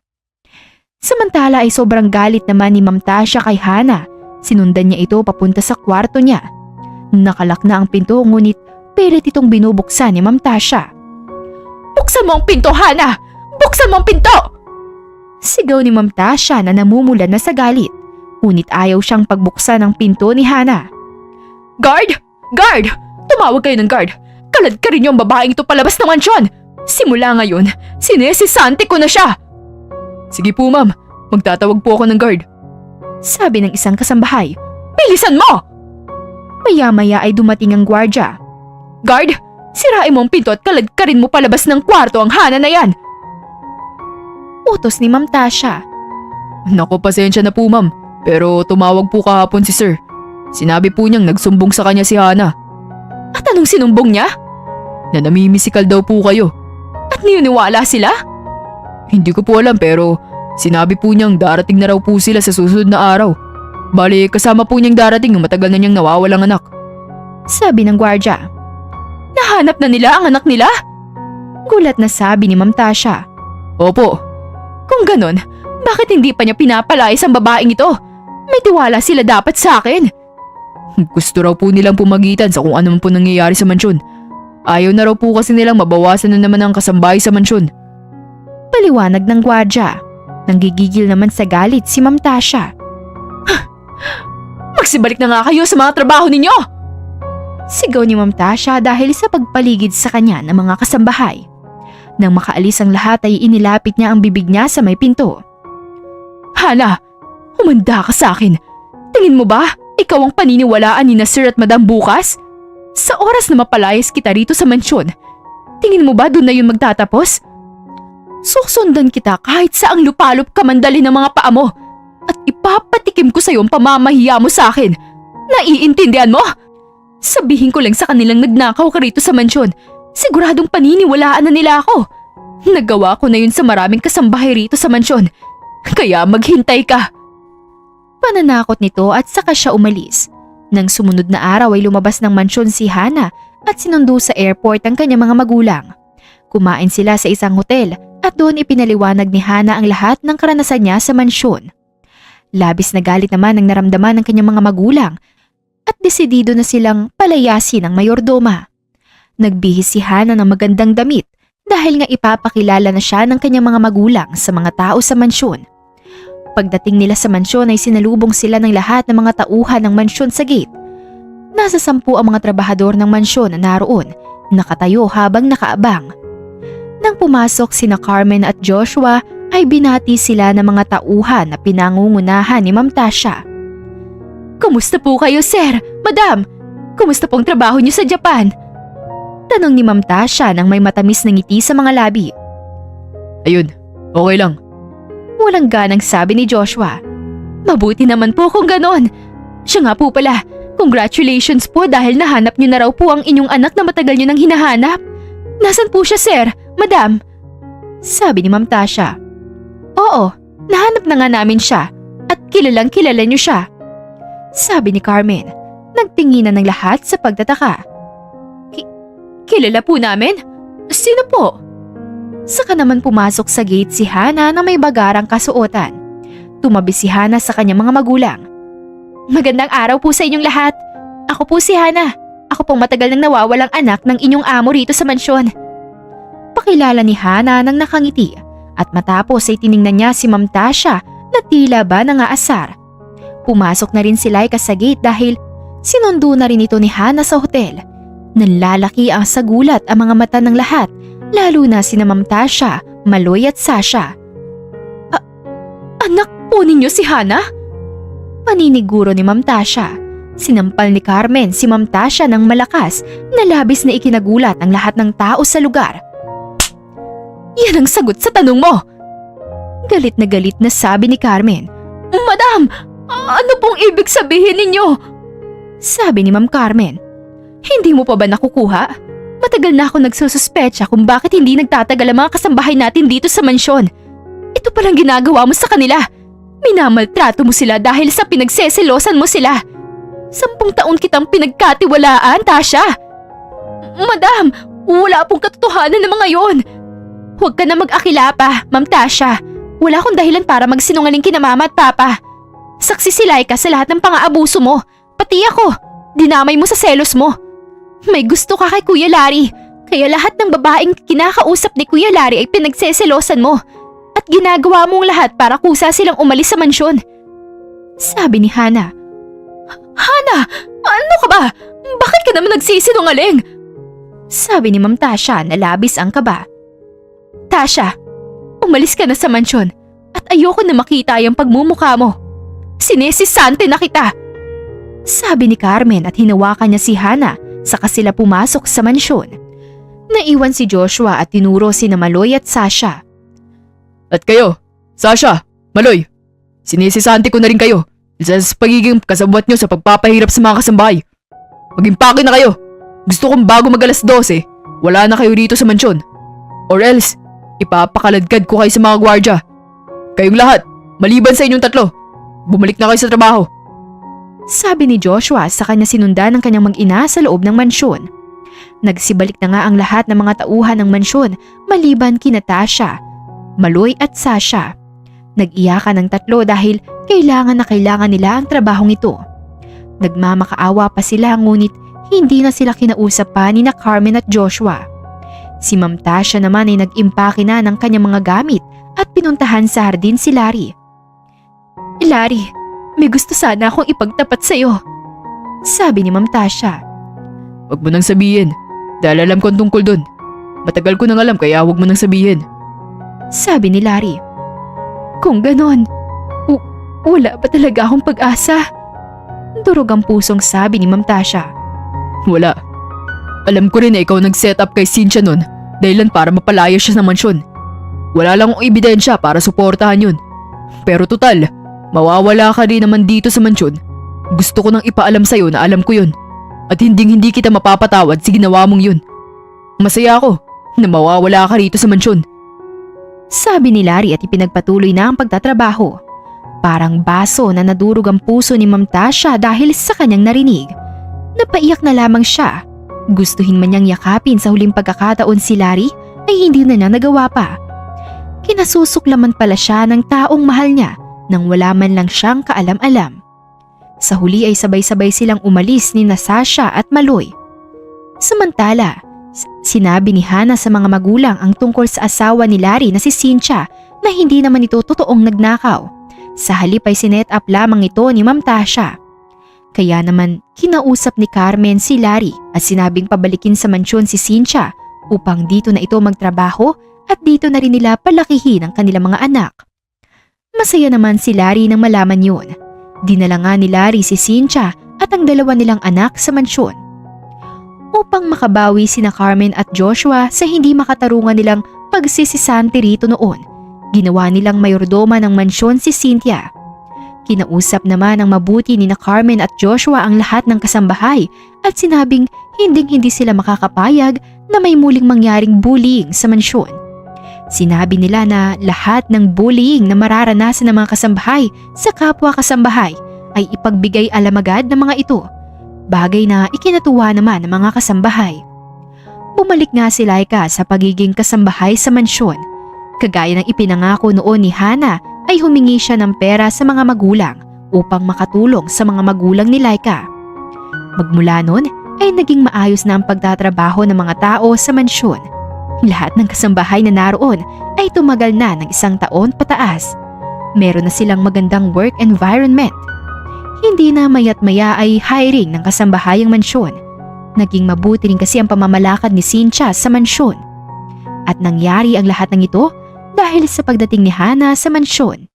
Samantala ay sobrang galit naman ni Ma'am Tasha kay Hana. Sinundan niya ito papunta sa kwarto niya. Nakalak na ang pinto ngunit pilit itong binubuksan ni Ma'am Tasha. Buksan mo ang pinto, Hana! Buksan mo ang pinto! Sigaw ni Ma'am Tasha na namumulan na sa galit. Ngunit ayaw siyang pagbuksan ang pinto ni Hana. Guard! Guard! Tumawag kayo ng guard! Kalad ka rin yung babaeng ito palabas ng mansyon! Simula ngayon, sinesisante ko na siya! Sige po ma'am, magtatawag po ako ng guard. Sabi ng isang kasambahay. Bilisan mo! Maya-maya ay dumating ang gwardya. Guard, sirain mo ang pinto at kalad ka rin mo palabas ng kwarto ang Hana na yan! Utos ni Ma'am Tasha. Naku, pasensya na po ma'am, pero tumawag po kahapon si sir. Sinabi po niyang nagsumbong sa kanya si Hana. At anong sinumbong niya? Na namimisikal daw po kayo. At niyuniwala sila? Hindi ko po alam pero sinabi po niyang darating na raw po sila sa susunod na araw. Bale, kasama po niyang darating ang matagal na niyang nawawalang anak. Sabi ng gwardya. Nahanap na nila ang anak nila? Gulat na sabi ni Ma'am Tasha. Opo. Kung ganon, bakit hindi pa niya pinapalayas ang babaeng ito? May tiwala sila dapat sa akin. Gusto raw po nilang pumagitan sa kung ano man po nangyayari sa mansyon. Ayaw na raw po kasi nilang mabawasan na naman ang kasambahay sa mansyon. Paliwanag ng gwardya. Nanggigigil naman sa galit si Ma'am Tasha. Magsibalik na nga kayo sa mga trabaho ninyo! Sigaw ni Ma'am Tasha dahil sa pagpaligid sa kanya ng mga kasambahay. Nang makaalis ang lahat ay inilapit niya ang bibig niya sa may pinto. Hana, humanda ka sa akin. Tingin mo ba, ikaw ang paniniwalaan ni Sir at Madam bukas? Sa oras na mapalayas kita rito sa mansyon, Tingin mo ba doon na yun magtatapos? Susundan kita kahit saang lupalop ka man dali ng mga paa mo at ipapatikim ko sa'yo ang pamamahiya mo sa akin. Naiintindihan mo? Sabihin ko lang sa kanilang nagnakaw ka rito sa mansyon. Siguradong paniniwalaan na nila ako. Nagawa ko na yun sa maraming kasambahay rito sa mansyon. Kaya maghintay ka. Pananakot nito at saka siya umalis. Nang sumunod na araw ay lumabas ng mansyon si Hana at sinundo sa airport ang kanyang mga magulang. Kumain sila sa isang hotel at doon ipinaliwanag ni Hana ang lahat ng karanasan niya sa mansyon. Labis na galit naman ang naramdaman ng kanyang mga magulang at desidido na silang palayasin ang mayordoma. Nagbihis si Hana ng magandang damit dahil nga ipapakilala na siya ng kanyang mga magulang sa mga tao sa mansyon. Pagdating nila sa mansyon ay sinalubong sila ng lahat ng mga tauhan ng mansyon sa gate. Nasa 10 ang mga trabahador ng mansyon na naroon, nakatayo habang nakaabang. Nang pumasok sina Carmen at Joshua ay binati sila ng mga tauhan na pinangungunahan ni Ma'am Tasha. Kumusta po kayo, sir? Madam, kumusta pong trabaho niyo sa Japan? Tanong ni Ma'am Tasha nang may matamis na ngiti sa mga labi. Ayun, okay lang. Walang ganang sabi ni Joshua. Mabuti naman po kung ganon. Siya nga po pala, congratulations po dahil nahanap niyo na raw po ang inyong anak na matagal niyo nang hinahanap. Nasaan po siya, sir? Madam? Sabi ni Ma'am Tasha. Oo, nahanap na nga namin siya at kilalang kilala niyo siya. Sabi ni Carmen. Nagtinginan ng lahat sa pagtataka. Kilala po namin? Sino po? Saka naman pumasok sa gate si Hana na may bagarang kasuotan. Tumabi si Hana sa kanyang mga magulang. Magandang araw po sa inyong lahat. Ako po si Hana. Ako pong matagal nang nawawalang anak ng inyong amo rito sa mansyon. Pakilala ni Hana nang nakangiti at matapos ay tiningnan niya si Ma'am Tasha na tila ba nangaasar. Pumasok na rin si Laika sa gate dahil sinundo na rin ito ni Hana sa hotel. Nanlalaki ang sagulat ang mga mata ng lahat, lalo na sina Ma'am Tasha, Maloy at Sasha. Anak po ninyo si Hana? Paniniguro ni Ma'am Tasha. Sinampal ni Carmen si Ma'am Tasha ng malakas na labis na ikinagulat ang lahat ng tao sa lugar. Yan ang sagot sa tanong mo! Galit na sabi ni Carmen. Madam, ano pong ibig sabihin ninyo? Sabi ni Ma'am Carmen. Hindi mo pa ba nakukuha? Matagal na ako nagsususpecha kung bakit hindi nagtatagal ang mga kasambahay natin dito sa mansyon. Ito palang ginagawa mo sa kanila. Minamaltrato mo sila dahil sa pinagseselosan mo sila. 10 taon kitang pinagkatiwalaan, Tasha. Madam, wala pong katotohanan ng mga yon. Huwag ka na mag-akila pa, Ma'am Tasha. Wala akong dahilan para magsinungaling kina Mama at Papa. Saksi si Laika sa lahat ng pang-aabuso mo. Pati ako, dinamay mo sa selos mo. May gusto ka kay Kuya Larry, kaya lahat ng babaeng kinakausap ni Kuya Larry ay pinagseselosan mo. At ginagawa mong lahat para kusa silang umalis sa mansyon. Sabi ni Hana. Hana, ano ka ba? Bakit ka naman nagsisinungaling? Sabi ni Ma'am Tasha na labis ang kaba. Tasha, umalis ka na sa mansyon at ayoko na makita yung pagmumukha mo. Sinesisante na kita. Sabi ni Carmen at hinawakan niya si Hana saka sila pumasok sa mansyon. Naiwan si Joshua at tinuro sina Maloy at Sasha. At kayo, Sasha, Maloy, sinisisante ko na rin kayo sa pagiging kasabwat nyo sa pagpapahirap sa mga kasambahay. Mag-impake na kayo. Gusto kong bago mag-alas 12, wala na kayo rito sa mansyon. Or else, ipapakaladkad ko kayo sa mga gwardya. Kayong lahat, maliban sa inyong 3, bumalik na kayo sa trabaho. Sabi ni Joshua sa kanya sinundan ng kanyang mag-ina sa loob ng mansyon. Nagsibalik na nga ang lahat ng mga tauhan ng mansyon maliban kina Tasha, Maloy at Sasha. Nag-iyakan ng 3 dahil kailangan na kailangan nila ang trabahong ito. Nagmamakaawa pa sila ngunit hindi na sila kinausap pa ni na Carmen at Joshua. Si Ma'am Tasha naman ay nag-impake na ng kanyang mga gamit at pinuntahan sa hardin si Larry. Larry, may gusto sana akong ipagtapat sa'yo. Sabi ni Ma'am Tasha. Huwag mo nang sabihin dahil alam ko ang tungkol dun. Matagal ko nang alam kaya huwag mo nang sabihin. Sabi ni Larry. Kung ganon, wala ba talaga akong pag-asa? Durog ang pusong sabi ni Ma'am Tasha. Wala. Alam ko rin na ikaw nag-set up kay Cynthia nun dahilan para mapalaya siya sa mansyon. Wala lang akong ebidensya para suportahan yun. Pero total, mawawala ka rin naman dito sa mansyon. Gusto ko nang ipaalam sa'yo na alam ko yun. At hindi kita mapapatawad sa ginawa mong yun. Masaya ako na mawawala ka rito sa mansyon. Sabi ni Larry at ipinagpatuloy na ang pagtatrabaho. Parang baso na nadurog ang puso ni Ma'am Tasha dahil sa kanyang narinig. Napaiyak na lamang siya. Gustuhin man niyang yakapin sa huling pagkakataon si Larry ay hindi na niya nagawa pa. Kinasusuklaman pala siya ng taong mahal niya nang wala man lang siyang kaalam-alam. Sa huli ay sabay-sabay silang umalis ni Sasha at Maloy. Samantala, sinabi ni Hannah sa mga magulang ang tungkol sa asawa ni Larry na si Cynthia na hindi naman ito totoong nagnakaw. Sa halip ay sinet up lamang ito ni Ma'am Tasha. Kaya naman kinausap ni Carmen si Larry at sinabing pabalikin sa mansyon si Cynthia upang dito na ito magtrabaho at dito na rin nila palakihin ang kanilang mga anak. Masaya naman si Larry nang malaman yun. Dinala nga ni Larry si Cynthia at ang dalawa nilang anak sa mansyon. Upang makabawi sina Carmen at Joshua sa hindi makatarungan nilang pagsisisante rito noon, ginawa nilang mayordoma ng mansyon si Cynthia. Kinausap naman ng mabuti ni Carmen at Joshua ang lahat ng kasambahay at sinabing hindi sila makakapayag na may muling mangyaring bullying sa mansyon. Sinabi nila na lahat ng bullying na mararanasan ng mga kasambahay sa kapwa kasambahay ay ipagbigay alamagad ng mga ito, bagay na ikinatuwa naman ng mga kasambahay. Bumalik nga si Laika sa pagiging kasambahay sa mansyon. Kagaya ng ipinangako noon ni Hannah ay humingi siya ng pera sa mga magulang upang makatulong sa mga magulang ni Laika. Magmula noon ay naging maayos na ang pagtatrabaho ng mga tao sa mansyon. Lahat ng kasambahay na naroon ay tumagal na ng 1 taon pataas. Meron na silang magandang work environment. Hindi na maya't maya ay hiring ng kasambahayang mansyon. Naging mabuti rin kasi ang pamamalakad ni Cynthia sa mansyon. At nangyari ang lahat ng ito dahil sa pagdating ni Hannah sa mansyon.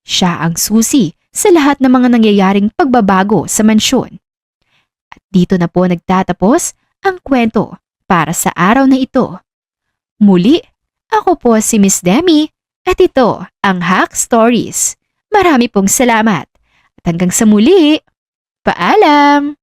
Siya ang susi sa lahat ng mga nangyayaring pagbabago sa mansyon. At dito na po nagtatapos ang kwento para sa araw na ito. Muli, ako po si Miss Demi at ito ang Hack Stories. Marami pong salamat at hanggang sa muli, paalam!